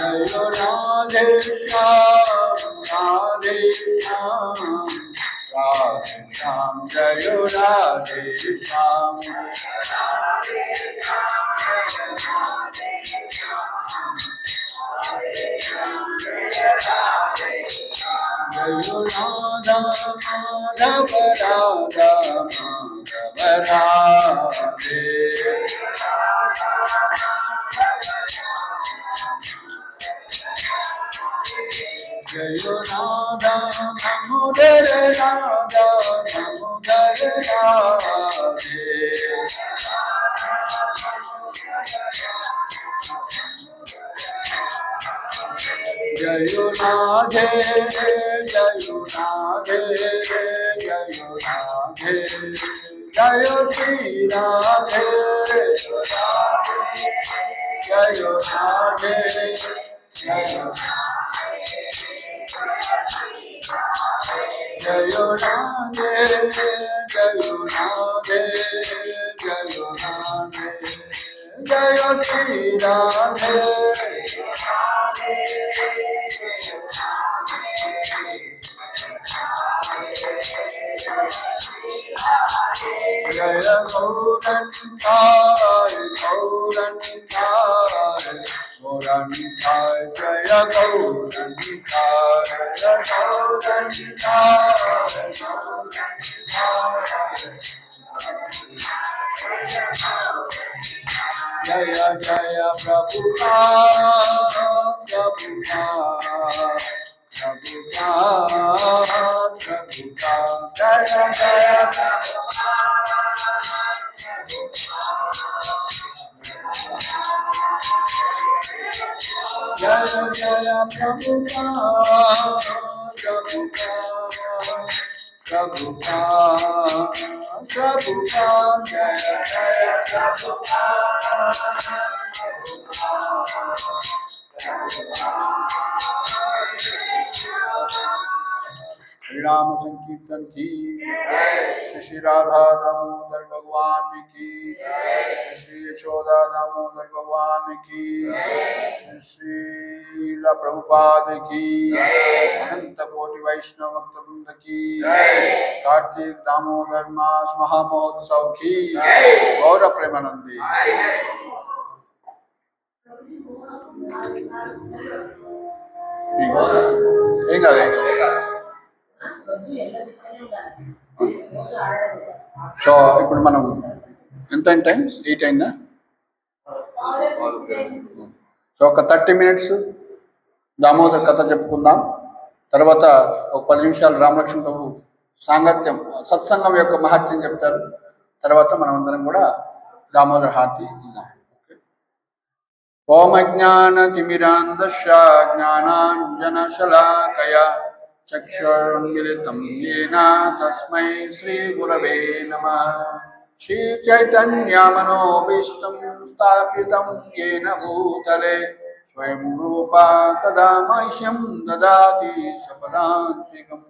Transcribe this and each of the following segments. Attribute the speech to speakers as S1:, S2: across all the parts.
S1: राधे श्याम राधे श्याम राधे श्याम जय राधे श्याम जय राधा माधव राधा माधव राधे जय राधा दामोदर राधा दामोदर राधे जय राधे जय राधे जय राधे जय श्री राधे जय राधे जय राधे जय राधे जय राधे जय श्री राधे जय गौरंगाय गौरंगाय गौरंगाय जय गौरंगाय जय गौरंगाय जय जय प्रभुपाद प्रभुपाद प्रभुपाद प्रभुपाद जय जय जय जय प्रभुपाद प्रभुपाद प्रभुपाद जय जय श्री राम संकीर्तन की श्री श्री राधा दामोदर भगवान की श्री श्री यशोदा दामोदर भगवान की श्री श्री प्रभुपाद की अनंत कोटि वैष्णव भक्त वृंद की कार्तिक दामोदर मास महामहोत्सव की गौर प्रेमानंदी సో ఇప్పుడు మనం ఎంత టైం 8 అయిందా సో ఒక 30 minutes దామోదర్ కథ చెప్పుకుందాం తర్వాత ఒక 10 నిమిషాలు రామలక్ష్మణ ప్రభు సాంగత్యం సత్సంగం యొక్క మహత్యం చెప్తారు తర్వాత మనం అందరం కూడా దామోదర్ హారతి ఇద్దాం ఓం అజ్ఞానతిమిరాంధస్య జ్ఞానాంజనశలాకయా చక్షురున్మిలితం యేన తస్మై శ్రీ గురవే నమః శ్రీ చైతన్యమనోభీష్టం స్థాపితం యేన భూతలే స్వయం రూపా కదా మహ్యం దదాతి సపదాంతికం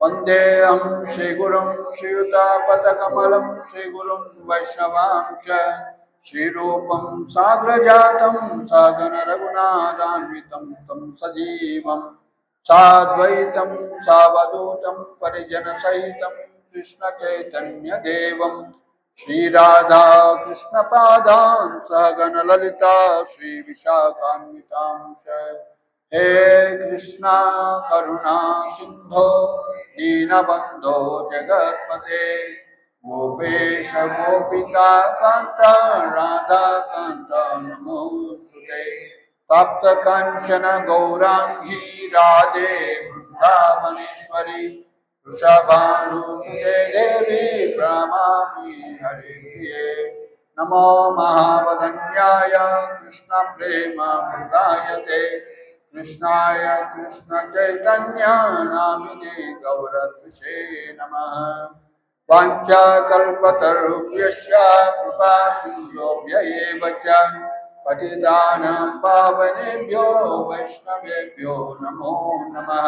S1: వందేహం శ్రీగురుం శ్రీయుతాపతకమలం శ్రీగురుం వైష్ణవాంశ శ్రీరూపం సాగ్రజాతం సాగర రఘునాథాన్వితం తం సజీవం సాద్వైతం సావధూతం పరిజన సహితం కృష్ణ చైతన్య దేవం శ్రీ రాధా కృష్ణ పాదాన్ సహగణ లలిత శ్రీ విశాఖాన్వితాంశ హే కృష్ణ కరుణా సింధో దీనబంధో జగత్పతే గోపేశ గోపికా కాంత రాధా కాంత నమోస్తుతే తప్త కాంచన గౌరాంగీ రాధే బృందావనేశ్వరి వృషభానుసుతే దేవి ప్రణమామి హరి ప్రియే నమో మహావదన్యాయ కృష్ణ ప్రేమ ప్రదాయతే కృష్ణాయ కృష్ణ చైతన్య నామినే గౌరద్విషే నమః వాంఛాకల్పతరుభ్యశ్చ కృపా సింధుభ్య ఏవ చ పతితానాం పావనేభ్యో వైష్ణవేభ్యో నమో నమః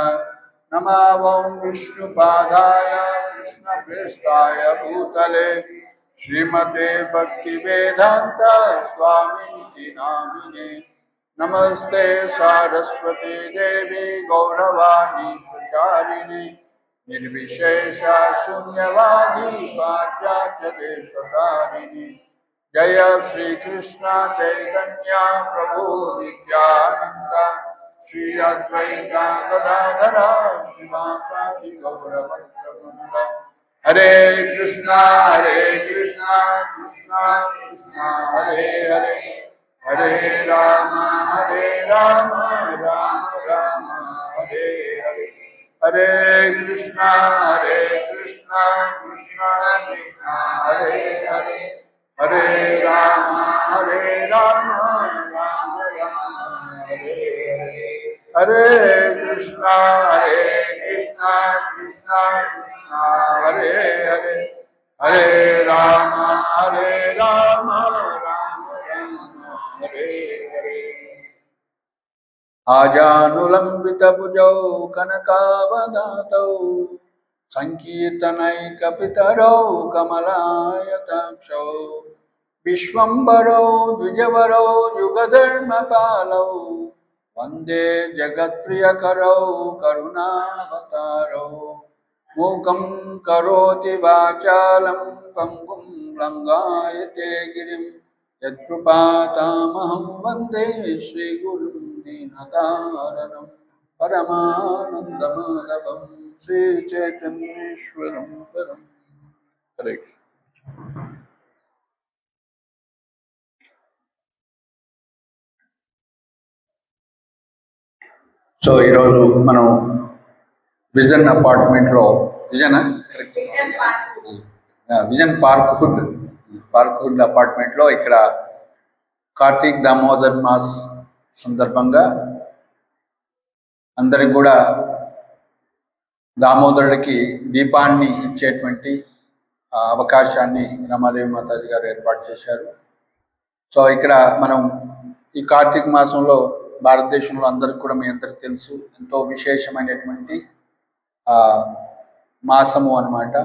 S1: నమో ఓం విష్ణుపాదాయ కృష్ణప్రేష్ఠాయ భూతలే శ్రీమతే భక్తివేదాంత స్వామినితి నామినే नमस्ते सारस्वती देवी गौरवाणी प्रचारिणे निर्विशेष शून्यवादी पाश्चात्य देशतारिणे जय श्री कृष्ण चैतन्य प्रभु नित्यानंद श्री अद्वैत गदाधर श्रीवासादि गौरभक्तवृंद हरे कृष्णा कृष्णा कृष्णा हरे हरे हरे राम राम राम हरे हरे हरे कृष्णा कृष्णा कृष्णा हरे हरे हरे राम राम राम हरे हरे हरे कृष्णा कृष्णा कृष्णा हरे हरे हरे राम राम राम हरे हरे आजानुलंबित भुजौ कनकावदातौ संकीर्तनैकपितरौ कमलायताक्षौ विश्वम्भरौ द्विजवरौ युगधर्मपालौ वन्दे जगत्प्रियकरौ करुणावतारौ मूकं करोति वाचालं पङ्गुं लङ्घयते गिरिं यत्कृपातामहं वन्दे श्रीगुरुं दीनतारणं परमानन्दमाधवं श्रीचैतन्येश्वरं परं हरे సో ఈరోజు మనం విజన్ అపార్ట్మెంట్లో విజన్ పార్క్ హుడ్ అపార్ట్మెంట్లో ఇక్కడ కార్తీక్ దామోదర్ మాస్ సందర్భంగా అందరికి కూడా దామోదరుడికి దీపాన్ని ఇచ్చేటువంటి అవకాశాన్ని రమాదేవి మాతాజీ గారు ఏర్పాటు చేశారు. సో ఇక్కడ మనం ఈ కార్తీక మాసంలో భారతదేశంలో అందరికి కూడా మీ అందరికి తెలుసు ఎంతో విశేషమైనటువంటి మాసము అన్నమాట.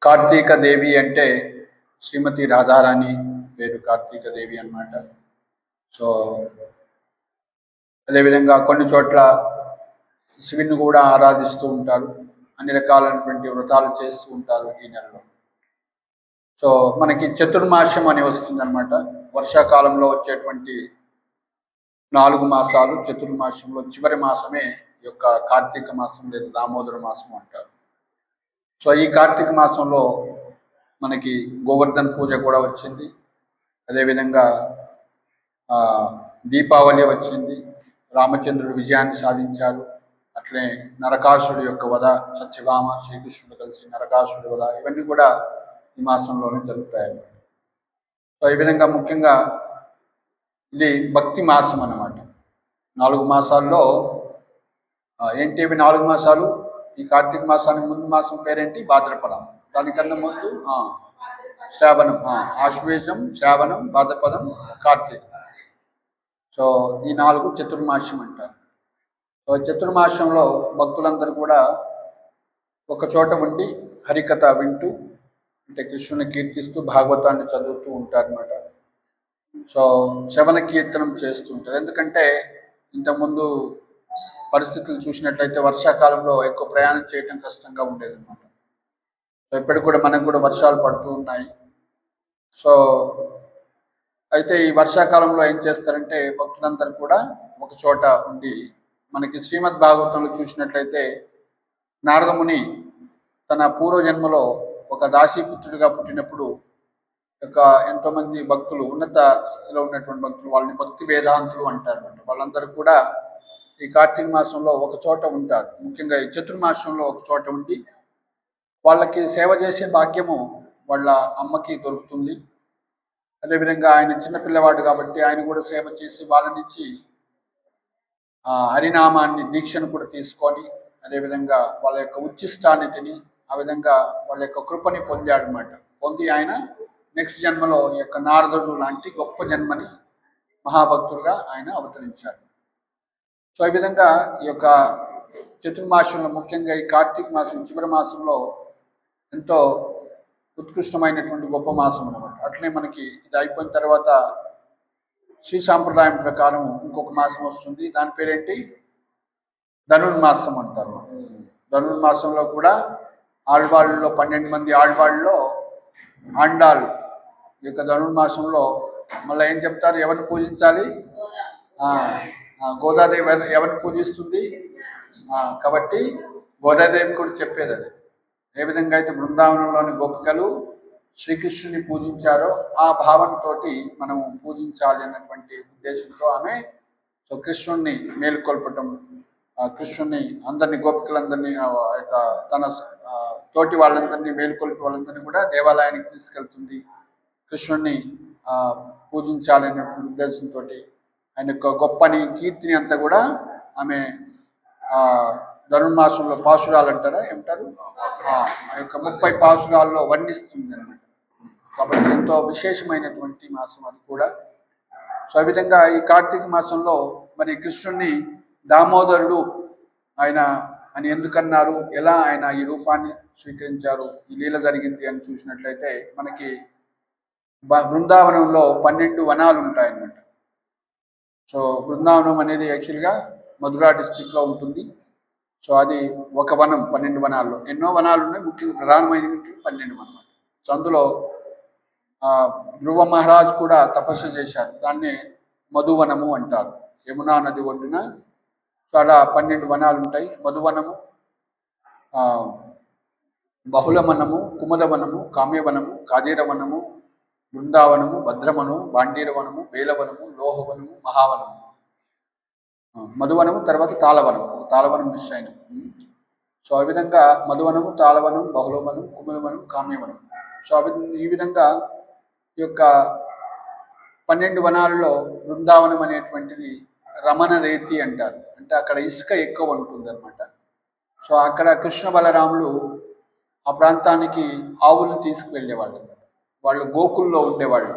S1: కార్తీక దేవి అంటే శ్రీమతి రాధారాణి పేరు కార్తీక దేవి అన్నమాట. సో అదేవిధంగా కొన్ని చోట్ల శివుని కూడా ఆరాధిస్తూ ఉంటారు, అన్ని రకాలైనటువంటి వ్రతాలు చేస్తూ ఉంటారు ఈ నెలలో. సో మనకి చతుర్మాసం అని వస్తుంది అనమాట. వర్షాకాలంలో వచ్చేటువంటి 4 మాసాలు చతుర్మాసంలో చివరి మాసమే ఈ యొక్క కార్తీక మాసం లేదా దామోదర మాసం అంటారు. సో ఈ కార్తీక మాసంలో మనకి గోవర్ధన పూజ కూడా వచ్చింది, అదేవిధంగా దీపావళి వచ్చింది, రామచంద్రుడు విజయాన్ని సాధించారు, అట్లే నరకాసుడి యొక్క వధ, సత్యభామ శ్రీకృష్ణుడు కలిసి నరకాసుడి వధ, ఇవన్నీ కూడా ఈ మాసంలోనే జరుగుతాయి. సో ఈ విధంగా ముఖ్యంగా ఇది భక్తి మాసం అన్నమాట. 4 మాసాల్లో ఏంటి ఇవి 4 మాసాలు? ఈ కార్తీక మాసానికి ముందు మాసం పేరేంటి? భాద్రపదం. దానికన్నా ముందు శ్రావణం, ఆశ్వేజం, శ్రావణం, భాద్రపదం, కార్తీకం. సో ఈ 4 చతుర్మాసం అంటారు. సో చతుర్మాసంలో భక్తులందరూ కూడా ఒక చోట ఉండి హరికథ వింటూ, అంటే కృష్ణుని కీర్తిస్తూ భాగవతాన్ని చదువుతూ ఉంటారన్నమాట. సో శ్రవణ కీర్తనం చేస్తూ ఉంటారు. ఎందుకంటే ఇంతకుముందు పరిస్థితులు చూసినట్లయితే వర్షాకాలంలో ఎక్కువ ప్రయాణం చేయటం కష్టంగా ఉండేది అన్నమాట. సో ఇప్పటికి కూడా మనకు కూడా వర్షాలు పడుతూ ఉన్నాయి. సో అయితే ఈ వర్షాకాలంలో ఏం చేస్తారంటే భక్తులందరూ కూడా ఒక చోట ఉండి, మనకి శ్రీమద్ భాగవతంలో చూసినట్లయితే నారదముని తన పూర్వజన్మలో ఒక దాసీపుత్రుడిగా పుట్టినప్పుడు ఎంతోమంది భక్తులు, ఉన్నత స్థితిలో ఉన్నటువంటి భక్తులు, వాళ్ళని భక్తి వేదాంతులు అంటారు. వాళ్ళందరూ కూడా ఈ కార్తీక మాసంలో ఒక చోట ఉంటారు. ముఖ్యంగా ఈ చతుర్మాసంలో ఒక చోట ఉండి వాళ్ళకి సేవ చేసే భాగ్యము వాళ్ళ అమ్మకి దొరుకుతుంది. అదేవిధంగా ఆయన చిన్నపిల్లవాడు కాబట్టి ఆయన కూడా సేవ చేసి వాళ్ళ నుంచి హరినామాన్ని దీక్షను కూడా తీసుకొని, అదేవిధంగా వాళ్ళ యొక్క ఉచ్చిష్టాన్ని తిని, ఆ విధంగా వాళ్ళ యొక్క కృపని పొందాడు అన్నమాట. పొంది ఆయన నెక్స్ట్ జన్మలో ఈ యొక్క నారదుడు లాంటి గొప్ప జన్మని మహాభక్తుడుగా ఆయన అవతరించాడు. సో ఈ విధంగా ఈ యొక్క చతుర్మాసంలో ముఖ్యంగా ఈ కార్తీక మాసం చివరి మాసంలో ఎంతో ఉత్కృష్టమైనటువంటి గొప్ప మాసం అన్నమాట. అట్లనే మనకి ఇది అయిపోయిన తర్వాత శ్రీ సాంప్రదాయం ప్రకారం ఇంకొక మాసం వస్తుంది. దాని పేరేంటి? ధనుర్మాసం అంటారు. ధనుర్మాసంలో కూడా ఆళ్వాళ్ళలో 12 మంది ఆళ్వాళ్ళలో ఆండాళ్ళు ఈ యొక్క ధనుర్మాసంలో మళ్ళీ ఏం చెప్తారు? ఎవరిని పూజించాలి? గోదాదేవి ఎవరిని పూజిస్తుంది? కాబట్టి గోదాదేవి కూడా చెప్పేది అది. ఏ విధంగా అయితే బృందావనంలోని గోపికలు శ్రీకృష్ణుని పూజించారో ఆ భావనతో మనం పూజించాలి అన్నటువంటి ఉద్దేశంతో ఆమె సో కృష్ణుణ్ణి మేలుకొల్పటం, కృష్ణుని అందరినీ గోపికలందరినీ యొక్క తన తోటి వాళ్ళందరినీ మేలుకొల్పి వాళ్ళందరినీ కూడా దేవాలయానికి తీసుకెళ్తుంది. కృష్ణుణ్ణి పూజించాలి అన్నటువంటి ఉద్దేశంతో ఆయన యొక్క గొప్పని కీర్తిని అంతా కూడా ఆమె ధనుర్మాసంలో పాశురాలు అంటారా ఏమంటారు ఆ యొక్క 30 పాశురాల్లో వర్ణిస్తుంది అన్నమాట. కాబట్టి ఎంతో విశేషమైనటువంటి మాసం అది కూడా. సో ఆ విధంగా ఈ కార్తీక మాసంలో మరి కృష్ణుణ్ణి దామోదరుడు ఆయన అని ఎందుకన్నారు, ఎలా ఆయన ఈ రూపాన్ని స్వీకరించారు, ఈ లీల జరిగింది అని చూసినట్లయితే మనకి బృందావనంలో 12 వనాలు ఉంటాయన్నమాట. సో బృందావనం అనేది యాక్చువల్గా మధురా డిస్టిక్లో ఉంటుంది. సో అది ఒక వనం 12 వనాల్లో. ఎన్నో వనాలు ఉన్నాయి, ముఖ్యంగా ప్రధానమైనవి 12 అన్నమాట. సో అందులో ధ్రువ మహారాజ్ కూడా తపస్సు చేశారు. దాన్నే మధువనము అంటారు. యమునా నది ఒడ్డున చాలా 12 వనాలు ఉంటాయి. మధువనము, బహుళవనము, కుముదవనము, కామ్యవనము, కాదీరవనము, బృందావనము, భద్రవనము, బాండీరవనము, బేలవనము, లోహవనము, మహావనము, మధువనము, తర్వాత తాళవనం. ఒక తాళవనం మిస్ అయిన. సో ఆ విధంగా మధువనము, తాళవనం, బహుళవనం, కుముదవనం, కామ్యవనం. సో ఈ విధంగా ఈ యొక్క 12 వనాలలో బృందావనం అనేటువంటిది రమణ రేతి అంటారు. అంటే అక్కడ ఇసుక ఎక్కువ ఉంటుంది అనమాట. సో అక్కడ కృష్ణ బలరాములు ఆ ప్రాంతానికి ఆవులను తీసుకువెళ్ళేవాళ్ళు. వాళ్ళు గోకుల్లో ఉండేవాళ్ళు.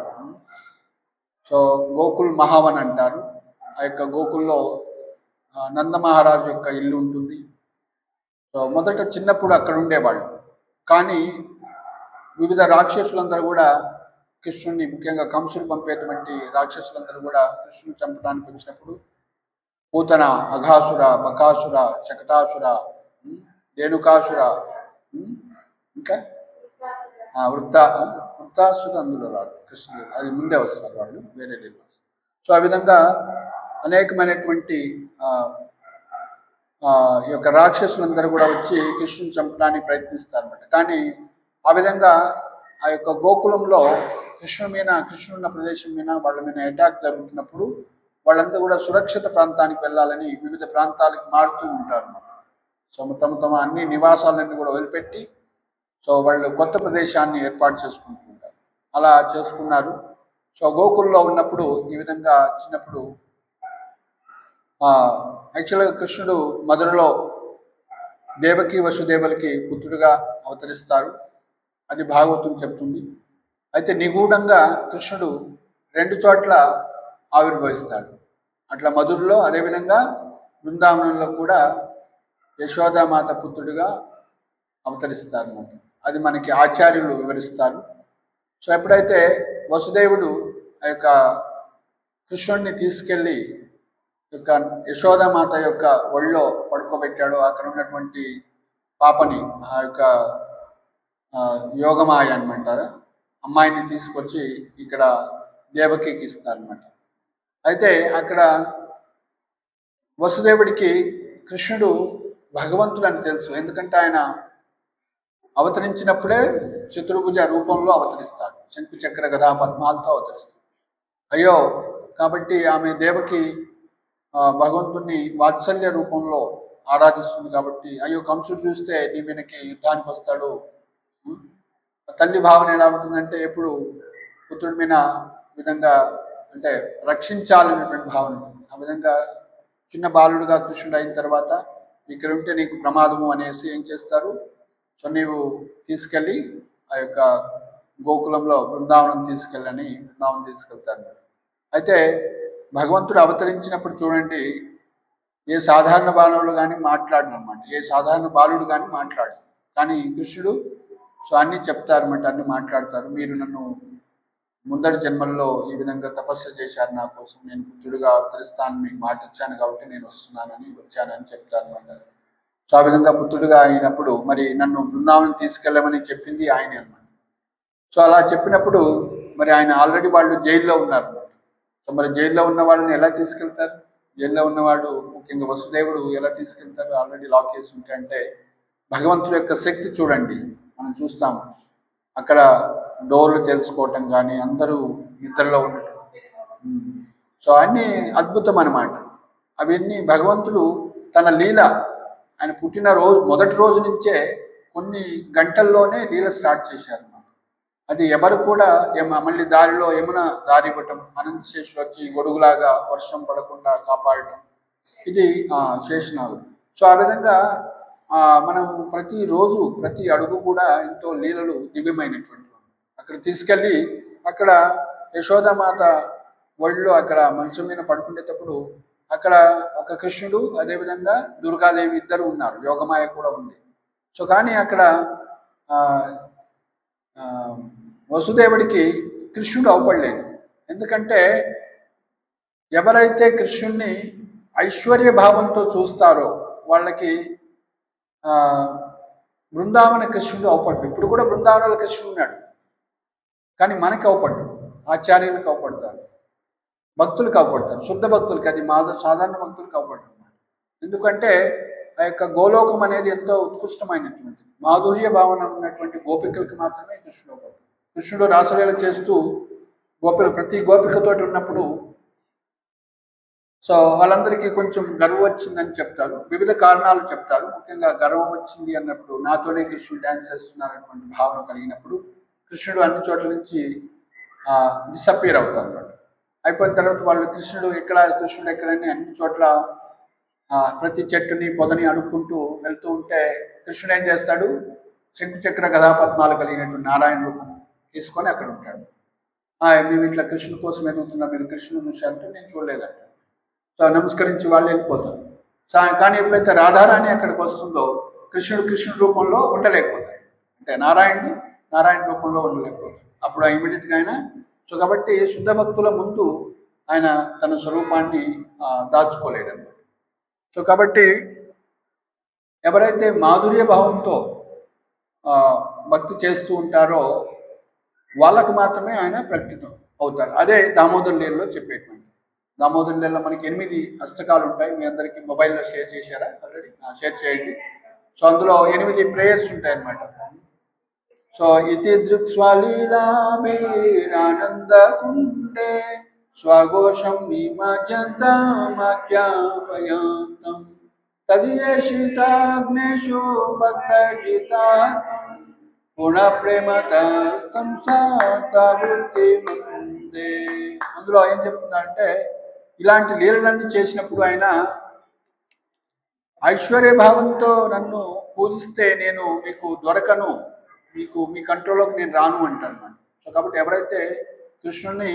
S1: సో గోకుల్ మహావన్ అంటారు. ఆ యొక్క గోకుల్లో నందమహారాజు యొక్క ఇల్లు ఉంటుంది. సో మొదట చిన్నప్పుడు అక్కడ ఉండేవాళ్ళు. కానీ వివిధ రాక్షసులందరూ కూడా కృష్ణుని, ముఖ్యంగా కంసుడు పంపేటువంటి రాక్షసులందరూ కూడా కృష్ణుని చంపడానికి వచ్చినప్పుడు పూతన, అఘాసుర, బకాసుర, శకటాసుర, రేణుకాసుర, ఇంకా వృత్తాసుర అందులో రాడు కృష్ణుడు, అది ముందే వస్తారు వాళ్ళు, వేరే లేదు. సో ఆ విధంగా అనేకమైనటువంటి ఈ యొక్క రాక్షసులందరూ కూడా వచ్చి కృష్ణుని చంపడానికి ప్రయత్నిస్తారన్నమాట. కానీ ఆ విధంగా ఆ యొక్క గోకులంలో కృష్ణున్న ప్రదేశం మీద వాళ్ళ మీద అటాక్ జరుగుతున్నప్పుడు వాళ్ళంతా కూడా సురక్షిత ప్రాంతానికి వెళ్ళాలని వివిధ ప్రాంతాలకు మారుతూ ఉంటారు. సో తమ అన్ని నివాసాలన్నీ కూడా వదిలిపెట్టి సో వాళ్ళు కొత్త ప్రదేశాన్ని ఏర్పాటు చేసుకుంటూ ఉంటారు. అలా చేసుకున్నారు. సో గోకుల్లో ఉన్నప్పుడు ఈ విధంగా చిన్నప్పుడు యాక్చువల్గా కృష్ణుడు మధురలో దేవకి వసుదేవులకి పుత్రుడుగా అవతరిస్తారు. అది భాగవతం చెప్తుంది. అయితే నిగూఢంగా కృష్ణుడు 2 చోట్ల ఆవిర్భవిస్తాడు. అట్లా మధురలో, అదేవిధంగా బృందావనంలో కూడా యశోదామాత పుత్రుడిగా అవతరిస్తారు అన్నమాట. అది మనకి ఆచార్యులు వివరిస్తారు. సో ఎప్పుడైతే వసుదేవుడు ఆ యొక్క కృష్ణుడిని తీసుకెళ్ళి యొక్క యశోదామాత యొక్క ఒళ్ళో పడుకోబెట్టాడో అక్కడ ఉన్నటువంటి పాపని, ఆ యొక్క యోగమాయ అనమంటారా, అమ్మాయిని తీసుకొచ్చి ఇక్కడ దేవకికి ఇస్తారనమాట. అయితే అక్కడ వసుదేవుడికి కృష్ణుడు భగవంతుడు అని తెలుసు. ఎందుకంటే ఆయన అవతరించినప్పుడే చతుర్భుజ రూపంలో అవతరిస్తాడు, శంకు చక్ర గదా పద్మాలతో అవతరిస్తాడు. అయ్యో కాబట్టి ఆమె దేవకి భగవంతుని వాత్సల్య రూపంలో ఆరాధిస్తుంది. కాబట్టి అయ్యో కంసుడు చూస్తే నీ వెనక్కి యుద్ధానికి వస్తాడు. తల్లి భావన ఎలా ఉంటుందంటే ఎప్పుడు పుత్రుడి మీద విధంగా అంటే రక్షించాలనేటువంటి భావన ఉంటుంది. ఆ విధంగా చిన్న బాలుడుగా కృష్ణుడు అయిన తర్వాత ఇక్కడ ఉంటే నీకు ప్రమాదము అనేసి ఏం చేస్తారు, సో నీవు తీసుకెళ్ళి ఆ యొక్క గోకులంలో బృందావనం తీసుకెళ్తారు. అయితే భగవంతుడు అవతరించినప్పుడు చూడండి, ఏ సాధారణ బాలుడు కానీ మాట్లాడను అనమాట, ఏ సాధారణ బాలుడు కానీ మాట్లాడు. కానీ కృష్ణుడు సో అన్నీ చెప్తారన్నమాట, అన్నీ మాట్లాడతారు. మీరు నన్ను ముందరి జన్మల్లో ఈ విధంగా తపస్సు చేశారు నా కోసం, నేను పుత్రుడిగా అవతరిస్తాను మీకు మాట ఇచ్చాను కాబట్టి నేను వచ్చానని చెప్తాను అన్నారు. సో ఆ విధంగా పుత్రుడిగా అయినప్పుడు మరి నన్ను బృందావనం తీసుకెళ్ళమని చెప్పింది ఆయనే అన్నమాట. సో అలా చెప్పినప్పుడు మరి ఆయన ఆల్రెడీ వాళ్ళు జైల్లో ఉన్నారు. సో మరి జైల్లో ఉన్న వాళ్ళని ఎలా తీసుకెళ్తారు? జైల్లో ఉన్నవాడు ముఖ్యంగా వసుదేవుడు ఎలా తీసుకెళ్తారు? ఆల్రెడీ లాక్ చేసి ఉంటే. అంటే భగవంతుడి యొక్క శక్తి చూడండి, మనం చూస్తాము అక్కడ డోర్లు తెలుసుకోవటం కానీ, అందరూ నిద్రలో ఉండటం. సో అన్నీ అద్భుతం అన్నమాట. అవన్నీ భగవంతుడు తన లీల, ఆయన పుట్టిన రోజు మొదటి రోజు నుంచే కొన్ని గంటల్లోనే లీల స్టార్ట్ చేశారు. అది ఎవరు కూడా మళ్ళీ దారిలో యమున దారి ఇవ్వటం, అనంతశేషుడు వచ్చి గొడుగులాగా వర్షం పడకుండా కాపాడటం, ఇది శేషనాగు. సో ఆ విధంగా మనం ప్రతిరోజు ప్రతి అడుగు కూడా ఎంతో లీలలు దివ్యమైనటువంటి. అక్కడ తీసుకెళ్ళి అక్కడ యశోదామాత ఒళ్ళో అక్కడ మంచం మీద పడుకునేటప్పుడు అక్కడ ఒక కృష్ణుడు, అదేవిధంగా దుర్గాదేవి ఇద్దరు ఉన్నారు, యోగమాయ కూడా ఉంది. సో కానీ అక్కడ వసుదేవుడికి కృష్ణుడు అవపడలేదు. ఎందుకంటే ఎవరైతే కృష్ణుడిని ఐశ్వర్య భావంతో చూస్తారో వాళ్ళకి బృందావన కృష్ణుడు అవపడ్డు. ఇప్పుడు కూడా బృందావనంలో కృష్ణుడు ఉన్నాడు, కానీ మనకి అవపడ్డు, ఆచార్యులకు అవపడతాడు, భక్తులకు అవపడతాడు, శుద్ధ భక్తులకి. అది సాధారణ భక్తులకు అవపడ్డు. ఎందుకంటే ఆ యొక్క గోలోకం అనేది ఎంతో ఉత్కృష్టమైనటువంటి మాధుర్య భావన ఉన్నటువంటి గోపికలకు మాత్రమే కృష్ణుడు అవపడ్డు. కృష్ణుడు రాసలీల చేస్తూ ప్రతి గోపికతోటి ఉన్నప్పుడు సో వాళ్ళందరికీ కొంచెం గర్వం వచ్చిందని చెప్తారు, వివిధ కారణాలు చెప్తారు. ముఖ్యంగా గర్వం వచ్చింది అన్నప్పుడు నాతోనే కృష్ణుడు డ్యాన్స్ చేస్తున్నారనేటువంటి భావన కలిగినప్పుడు కృష్ణుడు అన్ని చోట్ల నుంచి డిసప్పియర్ అవుతారు అన్నమాట. అయిపోయిన తర్వాత వాళ్ళు కృష్ణుడు ఎక్కడని అన్ని చోట్ల ప్రతి చెట్టుని పొదని అడుక్కుంటూ వెళ్తూ ఉంటే కృష్ణుడు ఏం చేస్తాడు? శంకుచక్ర గదాపద్మాలు కలిగినటువంటి నారాయణ రూపం తీసుకొని అక్కడ ఉంటాడు. మేము ఇట్లా కృష్ణుడి కోసం ఎదుగుతున్నాం, మీరు కృష్ణుడు చూశారంటే నేను చూడలేదంట. సో నమస్కరించి వాళ్ళు వెళ్ళిపోతారు. కానీ ఎప్పుడైతే రాధారాణి అక్కడికి వస్తుందో కృష్ణుడు రూపంలో ఉండలేకపోతాడు, అంటే నారాయణ రూపంలో ఉండలేకపోతాడు. అప్పుడు ఇమీడియట్గా ఆయన సో కాబట్టి శుద్ధ భక్తుల ముందు ఆయన తన స్వరూపాన్ని దాచుకోలేడన్నమాట. సో కాబట్టి ఎవరైతే మాధుర్య భావంతో భక్తి చేస్తూ ఉంటారో వాళ్ళకు మాత్రమే ఆయన ప్రకటితం అవుతారు. అదే దామోదర లీలలో చెప్పేటువంటి. దామోదర లీలలో మనకి 8 అష్టకాలు ఉంటాయి. మీ అందరికీ మొబైల్లో షేర్ చేశారా? ఆల్రెడీ షేర్ చేయండి. సో అందులో 8 ప్రేయర్స్ ఉంటాయి అన్నమాట. సో ఇతి దృక్స్వాలీలాభిరానంద కుండే స్వఘోషం నిమజ్జంతమజ్ఞాపయాంతం తదియేషితాగ్నేషు భక్తజితాత్మం పునః ప్రేమతస్తం సావృత్తి ముందే. అందులో ఏం చెప్తున్నారంటే ఇలాంటి లీలలన్నీ చేసినప్పుడు ఆయన ఐశ్వర్య భావంతో నన్ను పూజిస్తే నేను మీకు దొరకను, మీ కంట్రోల్లోకి నేను రాను అంటాను. సో కాబట్టి ఎవరైతే కృష్ణుని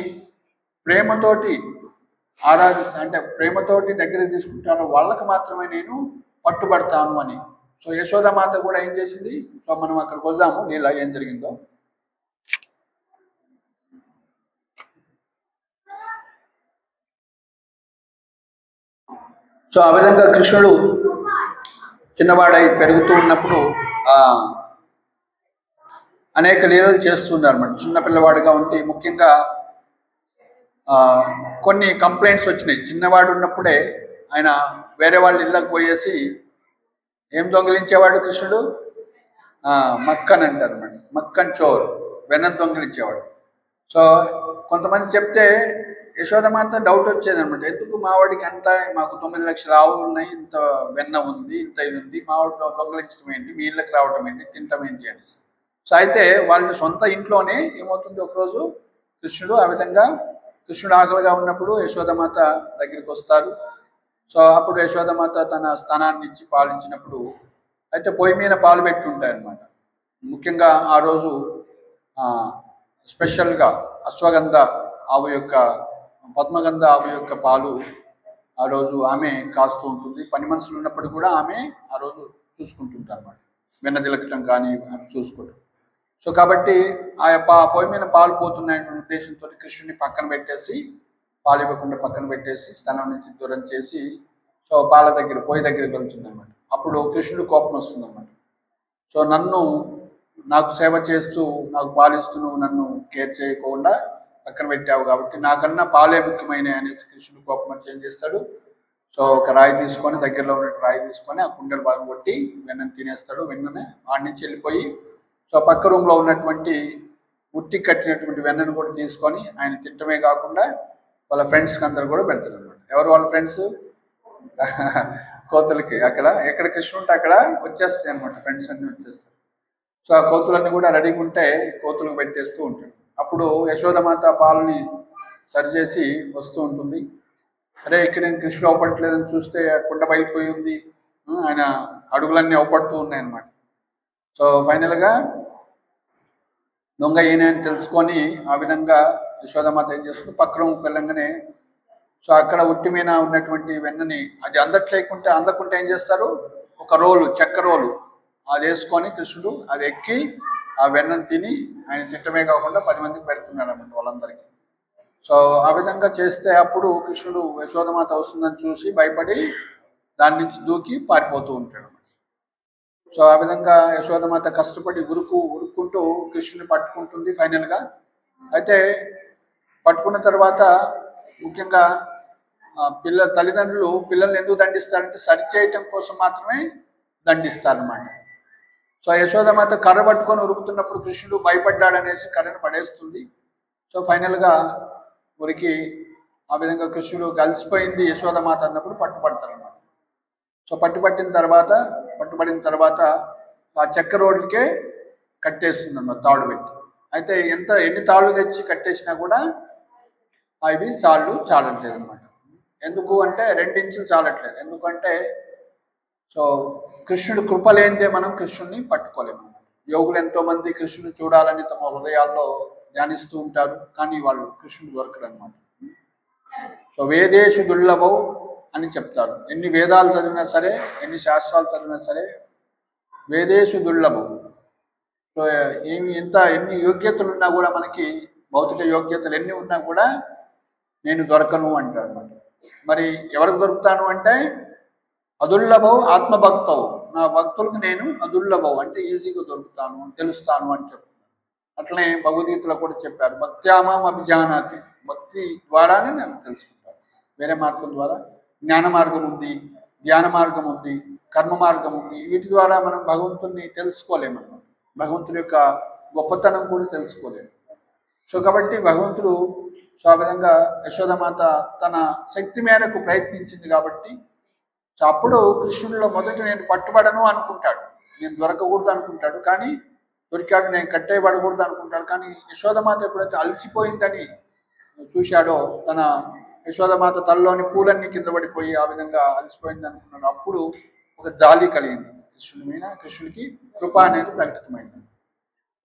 S1: ప్రేమతోటి అంటే ప్రేమతోటి దగ్గరికి తీసుకుంటారో వాళ్ళకి మాత్రమే నేను పట్టుబడతాను అని. సో యశోదామాత కూడా ఏం చేసింది? సో మనం అక్కడికి వద్దాము, లీల ఏం జరిగిందో. సో ఆ విధంగా కృష్ణుడు చిన్నవాడై పెరుగుతూ ఉన్నప్పుడు అనేక లీలలు చేస్తున్నారు అన్నమాట. చిన్నపిల్లవాడిగా ఉండి ముఖ్యంగా కొన్ని కంప్లైంట్స్ వచ్చినాయి. చిన్నవాడు ఉన్నప్పుడే ఆయన వేరే వాళ్ళ ఇళ్ళకి పోయేసి ఏం దొంగిలించేవాడు కృష్ణుడు? మక్కన్ అంటారు అన్నమాట, మక్కన్ చోర్, వెన్న దొంగిలించేవాడు. సో కొంతమంది చెప్తే యశోదమాత డౌట్ వచ్చేదనమాట, ఎందుకు మావాడికి అంత, మాకు 9 లక్షల ఆవులు ఉన్నాయి, ఇంత వెన్న ఉంది, ఇంత ఇది ఉంది, మావాడు దొంగలించడం ఏంటి, మీ ఇళ్ళకి రావటం ఏంటి, తినటం ఏంటి అనేసి. సో అయితే వాళ్ళ సొంత ఇంట్లోనే ఏమవుతుంది, ఒకరోజు కృష్ణుడు ఆ విధంగా కృష్ణుడు ఆకలిగా ఉన్నప్పుడు యశోదమాత దగ్గరికి వస్తారు. సో అప్పుడు యశోదమాత తన స్థానాన్ని ఇచ్చి పాలించినప్పుడు అయితే పొయ్యి మీద పాలు పెట్టుంటాయి అన్నమాట. ముఖ్యంగా ఆ రోజు స్పెషల్గా అశ్వగంధ ఆవు యొక్క, పద్మగంధ ఆవు యొక్క పాలు ఆ రోజు ఆమె కాస్తూ ఉంటుంది. పని మనుషులు ఉన్నప్పుడు కూడా ఆమె ఆ రోజు చూసుకుంటుంటారు అన్నమాట, వెన్న జిలకటం కానీ చూసుకోవటం. సో కాబట్టి ఆ పొయ్యి మీద పాలు పోతున్నాయనే ఉద్దేశంతో కృష్ణుని పక్కన పెట్టేసి, పాలు ఇవ్వకుండా పక్కన పెట్టేసి స్థలం నుంచి దూరం చేసి, సో పాల దగ్గర పొయ్యి దగ్గరికి వెళ్తుందన్నమాట. అప్పుడు కృష్ణుడు కోపం వస్తుందన్నమాట. సో నాకు సేవ చేస్తూ నాకు పాలు ఇస్తూ నువ్వు నన్ను కేర్ చేయకుండా పక్కన పెట్టావు కాబట్టి నాకన్నా పాలే ముఖ్యమైనవి అనేసి కృష్ణుడు కోపం వచ్చి ఏం చేస్తాడు, సో ఒక రాయి తీసుకొని, దగ్గరలో ఉన్న రాయి తీసుకొని ఆ కుండలు బాగా కొట్టి వెన్నను తినేస్తాడు. వెన్ననే ఆడి నుంచి వెళ్ళిపోయి సో పక్క రూమ్లో ఉన్నటువంటి ఉట్టి కట్టినటువంటి వెన్నను కూడా తీసుకొని ఆయన తింటమే కాకుండా వాళ్ళ ఫ్రెండ్స్కి అందరూ కూడా పెడతారు అనమాట. ఎవరు వాళ్ళ ఫ్రెండ్స్? కోతులకి. ఎక్కడ కృష్ణుడు ఉంటే అక్కడ వచ్చేస్తాయి అనమాట, ఫ్రెండ్స్ అన్నీ వచ్చేస్తారు. సో ఆ కోతులన్నీ కూడా రెడీగా ఉంటే కోతులకు పెట్టేస్తూ ఉంటాడు. అప్పుడు యశోదమాత పాలని సరిచేసి వస్తూ ఉంటుంది. అరే ఇక్కడ నేను కృష్ణుడు అవపడట్లేదని చూస్తే కుండ బయటపోయి ఉంది, ఆయన అడుగులన్నీ అవపడుతూ ఉన్నాయన్నమాట. సో ఫైనల్గా దొంగ ఈయన అని తెలుసుకొని ఆ విధంగా యశోదమాత ఏం చేస్తుంది, పక్క రూమ్కి వెళ్ళంగానే సో అక్కడ ఉట్టి మీద ఉన్నటువంటి వెన్నని అది అందకుంటే ఏం చేస్తారు, ఒక రోలు, చెక్క రోలు అది వేసుకొని కృష్ణుడు అది ఎక్కి ఆ వెన్నను తిని ఆయన తిట్టమే కాకుండా 10 మందికి పెడుతున్నాడు అన్నమాట వాళ్ళందరికీ. సో ఆ విధంగా చేస్తే అప్పుడు కృష్ణుడు యశోదమాత వస్తుందని చూసి భయపడి దాని నుంచి దూకి పారిపోతూ ఉంటాడు. సో ఆ విధంగా యశోదమాత కష్టపడి ఉరుక్కుంటూ కృష్ణుని పట్టుకుంటుంది ఫైనల్గా. అయితే పట్టుకున్న తర్వాత ముఖ్యంగా తల్లిదండ్రులు పిల్లల్ని ఎందుకు దండిస్తారంటే సరిచేయటం కోసం మాత్రమే దండిస్తారన్నమాట. సో యశోదమాత కర్ర పట్టుకొని ఉరుకుతున్నప్పుడు కృష్ణుడు భయపడ్డాడనేసి కర్రను పడేస్తుంది. సో ఫైనల్గా ఉరికి ఆ విధంగా కృష్ణుడు కలిసిపోయింది యశోదమాత అన్నప్పుడు పట్టుబడతారన్నమాట. సో పట్టుబడిన తర్వాత ఆ చెక్క రోడ్లకే కట్టేస్తుంది అన్నమాట, తాడు పెట్టి. అయితే ఎన్ని తాళ్ళు తెచ్చి కట్టేసినా కూడా అవి చాలట్లేదు అనమాట. ఎందుకు అంటే 2 ఇంచులు చాలట్లేదు. ఎందుకంటే సో కృష్ణుడు కృప లేనిదే మనం కృష్ణుడిని పట్టుకోలేము. యోగులు ఎంతోమంది కృష్ణుని చూడాలని తమ హృదయాల్లో ధ్యానిస్తూ ఉంటారు, కానీ వాళ్ళు కృష్ణుడు దొరకరు అనమాట. సో వేదేషు దుర్లభం అని చెప్తారు. ఎన్ని వేదాలు చదివినా సరే, ఎన్ని శాస్త్రాలు చదివినా సరే వేదేషు దుర్లభం. సో ఎన్ని యోగ్యతలు ఉన్నా కూడా, మనకి భౌతిక యోగ్యతలు ఎన్ని ఉన్నా కూడా నేను దొరకను అంటారు అనమాట. మరి ఎవరికి దొరుకుతాను అంటే అదుర్లభం ఆత్మభక్తవు, నా భక్తులకు నేను అదుర్లభం అంటే ఈజీగా దొరుకుతాను, తెలుస్తాను అని చెప్తాను. అట్లనే భగవద్గీతలో కూడా చెప్పారు, భక్త్యామాం అభిజానాతి, భక్తి ద్వారానే నేను తెలుసుకుంటాను. వేరే మార్గం ద్వారా జ్ఞాన మార్గం ఉంది, ధ్యాన మార్గం ఉంది, కర్మ మార్గం ఉంది. వీటి ద్వారా మనం భగవంతుని తెలుసుకోలేము అన్నమాట. భగవంతుని యొక్క గొప్పతనం కూడా తెలుసుకోలేము. సో కాబట్టి భగవంతుడు సో ఆ విధంగా యశోదమాత తన శక్తి మేరకు ప్రయత్నించింది కాబట్టి సో అప్పుడు కృష్ణుడిలో మొదట నేను పట్టుబడను అనుకుంటాడు, నేను దొరకకూడదు అనుకుంటాడు, కానీ దొరికాడు. నేను కట్టేయబడకూడదు అనుకుంటాడు. కానీ యశోదమాత ఎప్పుడైతే అలసిపోయిందని చూశాడో, తన యశోదమాత తల్లోని పూలన్నీ కింద పడిపోయి ఆ విధంగా అలసిపోయింది అనుకున్నాడు. అప్పుడు ఒక జాలి కలిగింది కృష్ణుడి మీద. కృష్ణుడికి కృప అనేది ప్రకటితమైంది.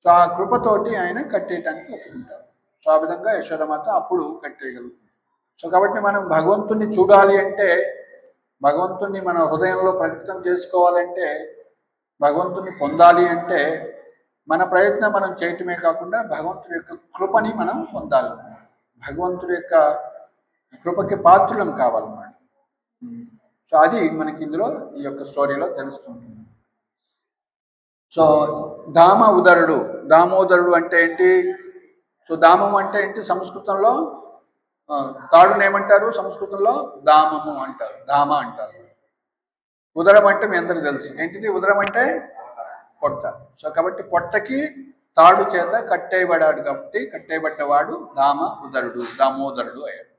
S1: సో ఆ కృపతోటి ఆయన కట్టేయటానికి ఒప్పుకుంటాడు. సో ఆ విధంగా యశోదమాత అప్పుడు కట్టేయగలుగుతుంది. సో కాబట్టి మనం భగవంతుని చూడాలి అంటే, భగవంతుని మన హృదయంలో ప్రకటితం చేసుకోవాలంటే, భగవంతుని పొందాలి అంటే మన ప్రయత్నం మనం చేయటమే కాకుండా భగవంతుడి యొక్క కృపని మనం పొందాలి. భగవంతుడి యొక్క కృపకి పాత్రులం కావాలన్నమాట. సో అది మనకి ఇందులో ఈ యొక్క స్టోరీలో తెలుస్తుంటుంది. సో దామోదరుడు అంటే ఏంటి? సో దామం అంటే ఏంటి? సంస్కృతంలో తాడును ఏమంటారు? సంస్కృతంలో దామము అంటారు, దామ అంటారు. ఉదరం అంటే మీ అందరికీ తెలుసు ఏంటిది? ఉదరం అంటే పొట్ట. సో కాబట్టి పొట్టకి తాడు చేత కట్టేయబడాడు కాబట్టి కట్టేయబడ్డవాడు దామోదరుడు అయ్యాడు.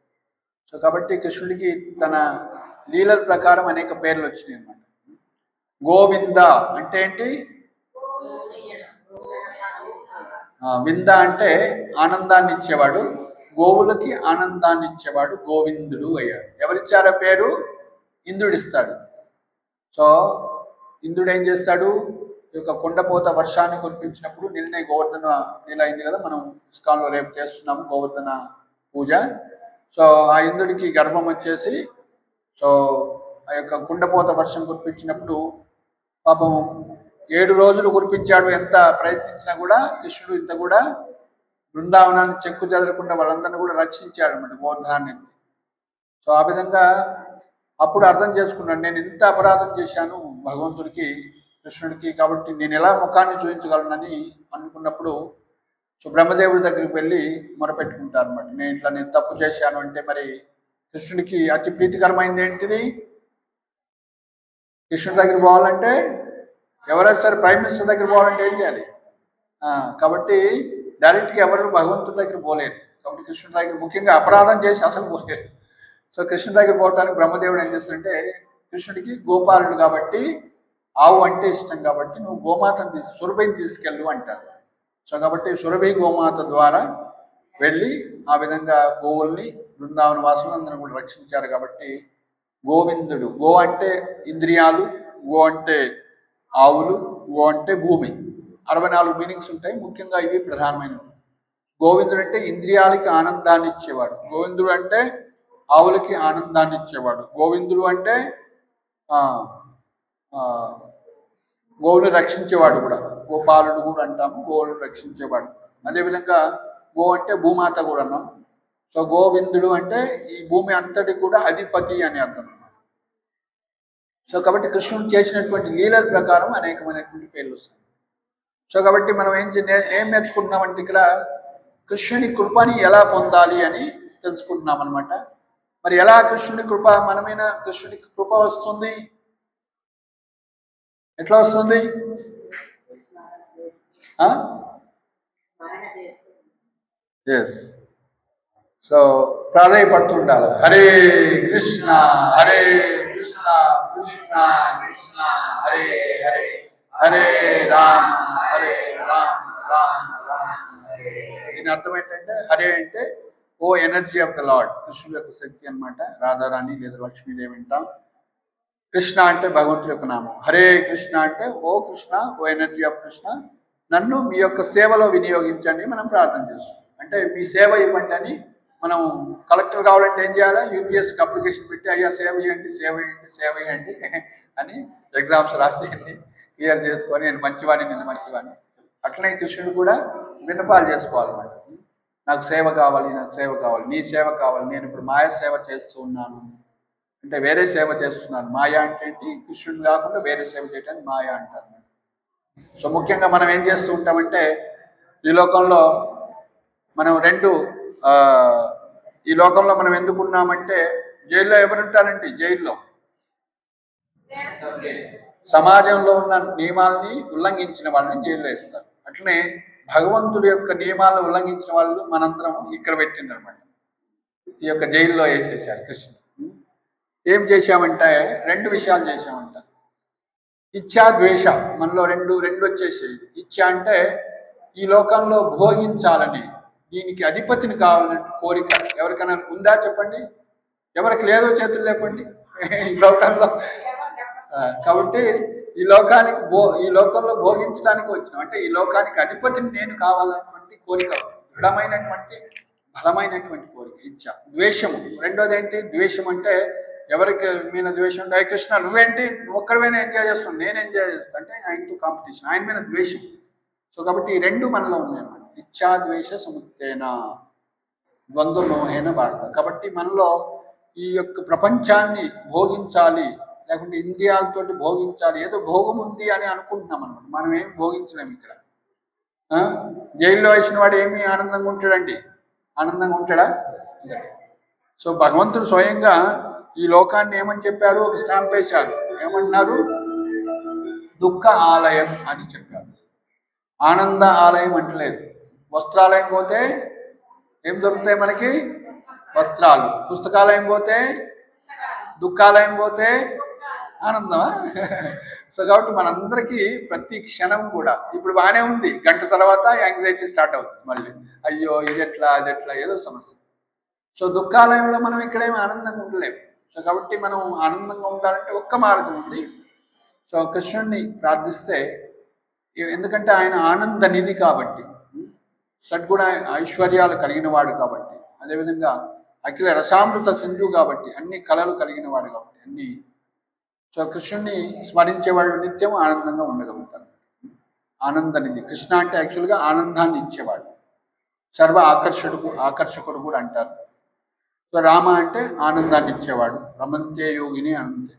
S1: సో కాబట్టి కృష్ణుడికి తన లీలల ప్రకారం అనేక పేర్లు వచ్చినాయి అన్నమాట. గోవింద అంటే ఏంటి? వింద అంటే ఆనందాన్ని ఇచ్చేవాడు, గోవులకి ఆనందాన్ని ఇచ్చేవాడు గోవిందుడు అయ్యాడు. ఎవరిచ్చారో పేరు? ఇంద్రుడు ఇస్తాడు. సో ఇంద్రుడు ఏం చేస్తాడు? ఈ యొక్క కొండపోత వర్షాన్ని కురిపించినప్పుడు నిన్నే గోవర్ధన లీల అయింది కదా, మనం ఇస్కాన్లో రేపు చేస్తున్నాము గోవర్ధన పూజ. సో ఆ ఇంద్రుడికి గర్భం వచ్చేసి సో ఆ యొక్క కుండపోత వర్షం కురిపించినప్పుడు పాపం 7 రోజులు కురిపించాడు. ఎంత ప్రయత్నించినా కూడా కృష్ణుడు ఇంత కూడా బృందావనాన్ని చెక్కు చెదరకుండా వాళ్ళందరినీ కూడా రక్షించాడు అన్నమాట గోవర్ధనాన్ని. సో ఆ విధంగా అప్పుడు అర్థం చేసుకున్నాను, నేను ఇంత అపరాధం చేశాను భగవంతుడికి, కృష్ణుడికి, కాబట్టి నేను ఎలా ముఖాన్ని చూపించగలనని అనుకున్నప్పుడు సో బ్రహ్మదేవుడి దగ్గరికి వెళ్ళి మొరపెట్టుకుంటారు అనమాట. నేను తప్పు చేశాను అంటే మరి కృష్ణుడికి అతి ప్రీతికరమైంది ఏంటిది? కృష్ణుడి దగ్గర పోవాలంటే ఎవరైనా సరే ప్రైమ్ మినిస్టర్ దగ్గర పోవాలంటే ఏం చేయాలి? కాబట్టి డైరెక్ట్గా ఎవరు భగవంతుడి దగ్గర పోలేరు. కాబట్టి కృష్ణుడి దగ్గర ముఖ్యంగా అపరాధం చేసి అసలు పోలేరు. సో కృష్ణుడి దగ్గర పోవడానికి బ్రహ్మదేవుడు ఏం చేస్తుంటే, కృష్ణుడికి గోపాలుడు కాబట్టి ఆవు అంటే ఇష్టం కాబట్టి నువ్వు గోమాతను సురభిని తీసుకెళ్ళు అంటారు. సో కాబట్టి సురభి గోమాత ద్వారా వెళ్ళి ఆ విధంగా గోవుల్ని బృందావన వాసులందరూ కూడా రక్షించారు. కాబట్టి గోవిందుడు, గో అంటే ఇంద్రియాలు, గో అంటే ఆవులు, గో అంటే భూమి, 64 మీనింగ్స్ ఉంటాయి. ముఖ్యంగా ఇవి ప్రధానమైనవి. గోవిందుడు అంటే ఇంద్రియాలకి ఆనందాన్ని ఇచ్చేవాడు, గోవిందుడు అంటే ఆవులకి ఆనందాన్ని ఇచ్చేవాడు, గోవిందుడు అంటే గోవుని రక్షించేవాడు కూడా, గోపాలుడు కూడా అంటాము, గోవులను రక్షించేవాడు. అదేవిధంగా గో అంటే భూమాత కూడా అన్నాం. సో గోవిందుడు అంటే ఈ భూమి అంతటి కూడా అధిపతి అని అర్థం. సో కాబట్టి కృష్ణుడు చేసినటువంటి లీలల ప్రకారం అనేకమైనటువంటి పేర్లు వస్తాయి. సో కాబట్టి మనం ఏం నేర్చుకుంటున్నామంటే ఇక్కడ కృష్ణుని కృపని ఎలా పొందాలి అని తెలుసుకుంటున్నాం అనమాట. మరి ఎలా కృష్ణుని కృప మనమైన కృష్ణునికి కృప వస్తుంది? ఎట్లా వస్తుంది? ఎస్. సో ప్రాధాయపడుతుండాలి, హరే కృష్ణ హరే కృష్ణ కృష్ణ కృష్ణ హరే హరే, హరే రామ్ హరే రామ్ రామ్ రామ్ హరే. దీని అర్థం ఏంటంటే హరే అంటే ఓ ఎనర్జీ ఆఫ్ ద లార్డ్, కృష్ణుడు యొక్క శక్తి అనమాట. రాధారాణి లేదా లక్ష్మీదేవి అంటాం. కృష్ణ అంటే భగవంతుడి యొక్క నామం. హరే కృష్ణ అంటే ఓ కృష్ణ, ఓ ఎనర్జీ ఆఫ్ కృష్ణ, నన్ను మీ యొక్క సేవలో వినియోగించండి మనం ప్రార్థన చేస్తాం. అంటే మీ సేవ ఇవ్వండి అని. మనం కలెక్టర్ కావాలంటే ఏం చేయాలి? యూపీఎస్కి అప్లికేషన్ పెట్టి అయ్యా సేవ చేయండి సేవ చేయండి సేవ చేయండి అని ఎగ్జామ్స్ రాసేయండి, క్లియర్ చేసుకొని నేను మంచివాడిని నేను మంచివాడిని. అట్లనే కృష్ణుడు కూడా విన్నపాలు చేసుకోవాలన్నమాట. నాకు సేవ కావాలి, నాకు సేవ కావాలి, నీ సేవ కావాలి. నేను ఇప్పుడు మాయ సేవ చేస్తూ ఉన్నాను అంటే వేరే సేవ చేస్తున్నాను. మాయా అంటే ఏంటి? కృష్ణుడు కాకుండా వేరే సేవ చేయడానికి మాయా అంటారు. సో ముఖ్యంగా మనం ఏం చేస్తూ ఉంటామంటే ఈ లోకంలో మనం ఈ లోకంలో మనం ఎందుకున్నామంటే జైల్లో ఎవరుంటారండి? జైల్లో సమాజంలో ఉన్న నియమాలని ఉల్లంఘించిన వాళ్ళని జైల్లో వేస్తారు. అట్లనే భగవంతుడి యొక్క నియమాలను ఉల్లంఘించిన వాళ్ళు మనంతరం ఇక్కడ పెట్టిందనమాట. ఈ యొక్క జైల్లో వేసేసారు కృష్ణుడు. ఏం చేశామంటే 2 విషయాలు చేశామంట. ఇచ్ఛా ద్వేష మనలో రెండు వచ్చేసాయి. ఇచ్ఛ అంటే ఈ లోకంలో భోగించాలని, దీనికి అధిపతిని కావాలని కోరిక ఎవరికైనా ఉందా చెప్పండి? ఎవరికి లేదో చేతులు లేపండి ఈ లోకంలో. కాబట్టి ఈ లోకంలో భోగించడానికి వచ్చినాం. అంటే ఈ లోకానికి అధిపతిని నేను కావాలన్నటువంటి కోరిక, బలమైనటువంటి కోరిక ఇచ్చ. ద్వేషము రెండోది ఏంటి? ద్వేషం అంటే ఎవరికి మీద ద్వేషం అంటే కృష్ణ నువ్వేంటి, నువ్వు ఒక్కడివైనా ఎంజాయ్ చేస్తావు, నేను ఎంజాయ్ చేస్తాను అంటే ఆయనతో కాంపిటీషన్, ఆయన మీద ద్వేషం. సో కాబట్టి ఈ 2 మనలో ఉన్నాయన్నమాట. ఇచ్చా ద్వేష సముత్తేన ద్వంద్వ మోహేన వార్త. కాబట్టి మనలో ఈ యొక్క ప్రపంచాన్ని భోగించాలి, లేకుంటే ఇంద్రియాలతోటి భోగించాలి, ఏదో భోగం ఉంది అని అనుకుంటున్నాం అనమాట. మనం ఏం భోగించలేము ఇక్కడ. జైల్లో వేసిన వాడు ఏమి ఆనందంగా ఉంటాడండి? ఆనందంగా ఉంటాడా? సో భగవంతుడు స్వయంగా ఈ లోకాన్ని ఏమని చెప్పారు? ఒక స్టాంప్ వేశారు. ఏమన్నారు? దుఃఖ ఆలయం అని చెప్పారు. ఆనంద ఆలయం అంటలేదు. వస్త్రాలయం పోతే ఏం దొరుకుతాయి మనకి? వస్త్రాలు. పుస్తకాలయం పోతే, దుఃఖాలయం పోతే ఆనందమా? సో కాబట్టి మనందరికీ ప్రతి క్షణం కూడా ఇప్పుడు బాగానే ఉంది, గంట తర్వాత యాంగ్జైటీ స్టార్ట్ అవుతుంది మళ్ళీ. అయ్యో ఇది ఎట్లా అది ఎట్లా, ఏదో సమస్య. సో దుఃఖాలయంలో మనం ఇక్కడేమి ఆనందంగా ఉండలేము. సో కాబట్టి మనం ఆనందంగా ఉండాలంటే ఒక్క మార్గం ఉంది. సో కృష్ణుడిని ప్రార్థిస్తే, ఎందుకంటే ఆయన ఆనంద నిధి కాబట్టి, సద్గుణ ఐశ్వర్యాలు కలిగిన వాడు కాబట్టి, అదేవిధంగా అఖిల రసామృత సింధు కాబట్టి, అన్ని కళలు కలిగిన వాడు కాబట్టి, సో కృష్ణుడిని స్మరించేవాడు నిత్యం ఆనందంగా ఉండగలుగుతారు. ఆనందనిధి. కృష్ణ అంటే యాక్చువల్గా ఆనందాన్ని ఇచ్చేవాడు, సర్వ ఆకర్షకుడు కూడా అంటారు. సో రామ అంటే ఆనందాన్ని ఇచ్చేవాడు, రమంతే యోగిని అనంతే.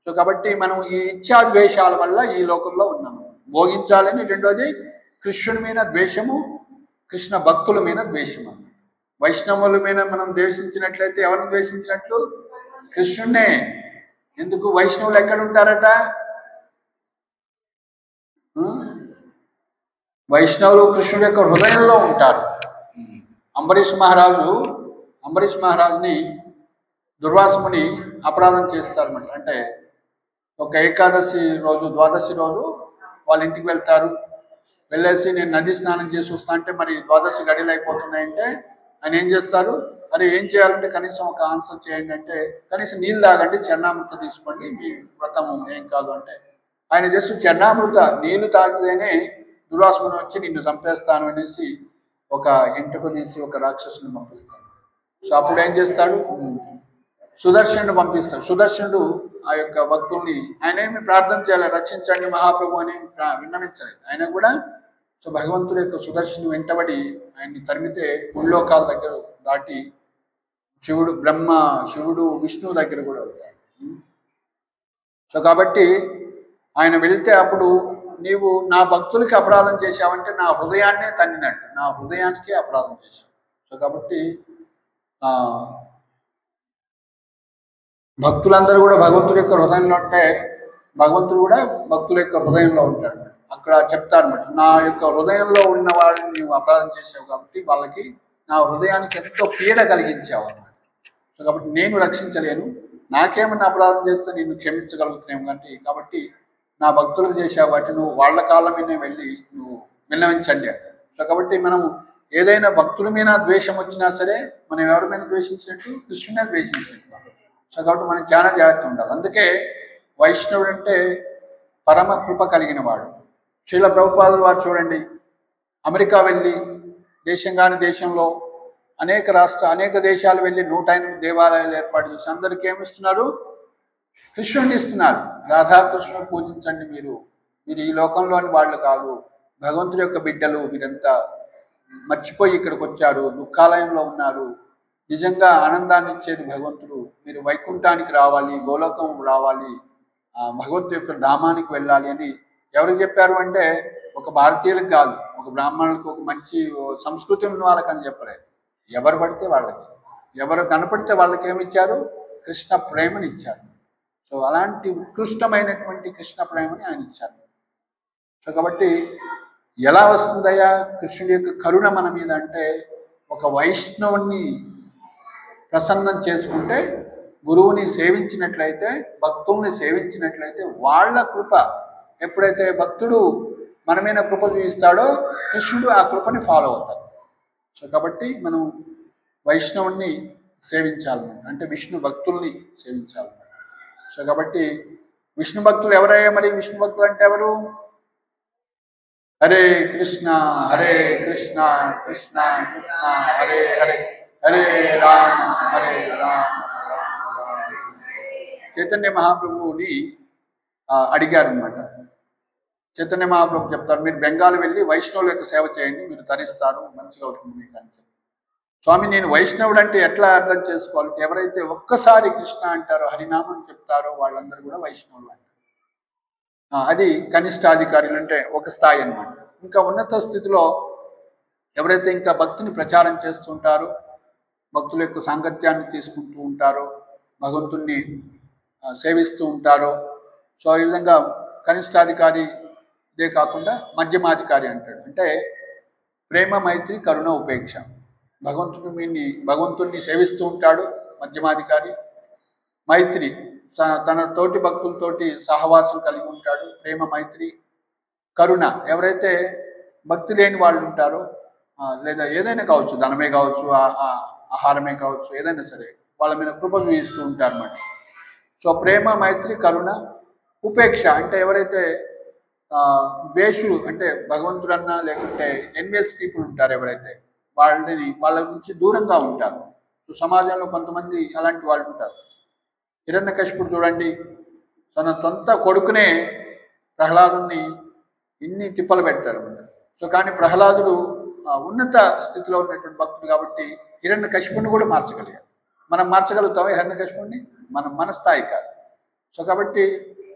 S1: సో కాబట్టి మనం ఈ ఇచ్ఛాద్వేషాల వల్ల ఈ లోకంలో ఉన్నాము. భోగించాలని, రెండోది కృష్ణుడి మీద ద్వేషము, కృష్ణ భక్తుల మీద ద్వేషము. వైష్ణవుల మీద మనం ద్వేషించినట్లయితే ఎవరిని ద్వేషించినట్లు? కృష్ణుడినే. ఎందుకు? వైష్ణవులు ఎక్కడ ఉంటారట? వైష్ణవులు కృష్ణుడి యొక్క హృదయంలో ఉంటారు. అంబరీష్ మహారాజుని దుర్వాసముని అపరాధం చేస్తారన్నమాట. అంటే ఒక ఏకాదశి రోజు, ద్వాదశి రోజు వాళ్ళ ఇంటికి వెళ్తారు. వెళ్ళేసి నేను నది స్నానం చేసి వస్తా అంటే మరి ద్వాదశి గడియలు అయిపోతున్నాయంటే ఆయన ఏం చేస్తారు? అరే ఏం చేయాలంటే కనీసం ఒక ఆన్సర్ చేయండి అంటే, కనీసం నీళ్ళు తాగండి, చరణామృత తీసుకోండి, మీ వ్రతము ఏం కాదు అంటే ఆయన జస్ట్ చరణామృత నీళ్లు తాగితేనే దుర్వాసముని వచ్చి నిన్ను చంపేస్తాను అనేసి ఒక ఎంటుకు తీసి ఒక రాక్షసుని పంపిస్తాడు. సో అప్పుడు ఏం చేస్తాడు? సుదర్శనుడు పంపిస్తాడు. సుదర్శనుడు ఆ యొక్క భక్తుల్ని, ఆయన ఏమి ప్రార్థన చేయాలి, రక్షించండి మహాప్రభు అని విన్నవించలేదు. ఆయన కూడా సో భగవంతుడి యొక్క సుదర్శను వెంటబడి ఆయన్ని తరిమితే ముల్లోకాల దగ్గర దాటి శివుడు విష్ణువు దగ్గర కూడా వెళ్తాడు. సో కాబట్టి ఆయన వెళ్తే అప్పుడు నీవు నా భక్తులకి అపరాధం చేశావంటే నా హృదయాన్నే తన్నినట్టు, నా హృదయానికే అపరాధం చేశావు. సో కాబట్టి భక్తులందరూ కూడా భగవంతుడి యొక్క హృదయంలో ఉంటే భగవంతుడు కూడా భక్తుల యొక్క హృదయంలో ఉంటాడు. అక్కడ చెప్తారన్నమాట, నా యొక్క హృదయంలో ఉన్న వాళ్ళని నువ్వు అపరాధం చేసావు కాబట్టి వాళ్ళకి నా హృదయానికి ఎంతో పీడ కలిగించావు అన్నమాట. సో కాబట్టి నేను రక్షించలేను, నాకేమన్నా అపరాధం చేస్తే నేను క్షమించగలుగుతున్నాను కాబట్టి నా భక్తులకు చేసావు వాటి నువ్వు వాళ్ళ కాళ్ళ మీద వెళ్ళి నువ్వు విన్నవించండి అంటే. సో కాబట్టి మనం ఏదైనా భక్తుల మీద ద్వేషం వచ్చినా సరే మనం ఎవరి మీద ద్వేషించినట్టు? కృష్ణునే ద్వేషించినట్టు. సో కాబట్టి మనం చాలా జాగ్రత్త ఉండాలి. అందుకే వైష్ణవుడు అంటే పరమ కృప కలిగిన వాడు. శ్రీల ప్రభుపాదులు వారు చూడండి, అమెరికా వెళ్ళి దేశం కాని దేశంలో అనేక దేశాలు వెళ్ళి 108 దేవాలయాలు ఏర్పాటు చేసి అందరికీ ఏమిస్తున్నారు? కృష్ణుడిని ఇస్తున్నారు. రాధాకృష్ణుని పూజించండి, మీరు ఈ లోకంలోని వాళ్ళు కాదు, భగవంతుడి యొక్క బిడ్డలు, మీరంతా మర్చిపోయి ఇక్కడికి వచ్చారు, దుఃఖాలయంలో ఉన్నారు, నిజంగా ఆనందాన్ని ఇచ్చేది భగవంతుడు, మీరు వైకుంఠానికి రావాలి, గోలోకం రావాలి, భగవంతుడి యొక్క ధామానికి వెళ్ళాలి అని ఎవరికి చెప్పారు అంటే ఒక భారతీయులకు కాదు, ఒక బ్రాహ్మణులకు, ఒక మంచి సంస్కృతి ఉన్న వాళ్ళకని చెప్పలేదు. ఎవరు పడితే వాళ్ళకి, ఎవరు కనపడితే వాళ్ళకి ఏమిచ్చారు? కృష్ణ ప్రేమని ఇచ్చారు. సో అలాంటి ఉత్కృష్టమైనటువంటి కృష్ణ ప్రేమని ఆయన ఇచ్చారు. సో కాబట్టి ఎలా వస్తుందయ్యా కృష్ణుడి యొక్క కరుణ మన మీద అంటే, ఒక వైష్ణవుని ప్రసన్నం చేసుకుంటే, గురువుని సేవించినట్లయితే, భక్తుల్ని సేవించినట్లయితే వాళ్ళ కృప, ఎప్పుడైతే భక్తుడు మన మీద కృప చూపిస్తాడో కృష్ణుడు ఆ కృపని ఫాలో అవుతాడు. సో కాబట్టి మనం వైష్ణవుణ్ణి సేవించాలన్నమాట, అంటే విష్ణు భక్తుల్ని సేవించాలన్నమాట. సో కాబట్టి విష్ణు భక్తులు ఎవరయ్యా? మరి విష్ణు భక్తులు అంటే ఎవరు? హరే కృష్ణ కృష్ణ కృష్ణ హరే హరే, హరే రామ చైతన్య మహాప్రభువుని అడిగారనమాట. చైతన్య మహాప్రభు చెప్తారు, మీరు బెంగాల్ వెళ్ళి వైష్ణవుల యొక్క సేవ చేయండి, మీరు తరిస్తారు, మంచిగా అవుతుంది మీకు అని చెప్పి. స్వామి, నేను వైష్ణవుడు అంటే ఎట్లా అర్థం చేసుకోవాలంటే, ఎవరైతే ఒక్కసారి కృష్ణ అంటారో, హరినామం చెప్తారో వాళ్ళందరూ కూడా వైష్ణవులు అంటారు. అది కనిష్టాధికారులు అంటే ఒక స్థాయి అన్నమాట. ఇంకా ఉన్నత స్థితిలో ఎవరైతే ఇంకా భక్తిని ప్రచారం చేస్తుంటారో, భక్తుల యొక్క సాంగత్యాన్ని తీసుకుంటూ ఉంటారో, భగవంతుణ్ణి సేవిస్తూ ఉంటారో, సో ఈ విధంగా కనిష్టాధికారి. ఇదే కాకుండా మధ్యమాధికారి అంటాడు, అంటే ప్రేమ, మైత్రి, కరుణ, ఉపేక్ష. భగవంతుణ్ణి సేవిస్తూ ఉంటాడు మధ్యమాధికారి. మైత్రి, తన తోటి భక్తులతోటి సహవాసం కలిగి ఉంటాడు, ప్రేమ, మైత్రి. కరుణ, ఎవరైతే భక్తి లేని వాళ్ళు ఉంటారో, లేదా ఏదైనా కావచ్చు, ధనమే కావచ్చు, ఆహారమే కావచ్చు, ఏదైనా సరే వాళ్ళ మీద కృప చూపిస్తూ ఉంటారు అన్నమాట. సో ప్రేమ, మైత్రి, కరుణ. ఉపేక్ష అంటే ఎవరైతే ద్వేషులు, అంటే భగవంతుడన్నా లేకుంటే ఎన్వియస్ పీపుల్ ఉంటారు, ఎవరైతే వాళ్ళ నుంచి దూరంగా ఉంటారు. సో సమాజంలో కొంతమంది అలాంటి వాళ్ళు ఉంటారు. హిరణ్యకశిపుడు చూడండి, తన సొంత కొడుకునే ప్రహ్లాదుని ఇన్ని తిప్పలు పెడతారు. సో కానీ ప్రహ్లాదుడు ఉన్నత స్థితిలో ఉన్నటువంటి భక్తుడు కాబట్టి హిరణ్యకశిపుని కూడా మార్చగలిగారు. మనం మార్చగలుగుతాం హిరణ్యకశిపుని? మన స్థాయి కాదు. సో కాబట్టి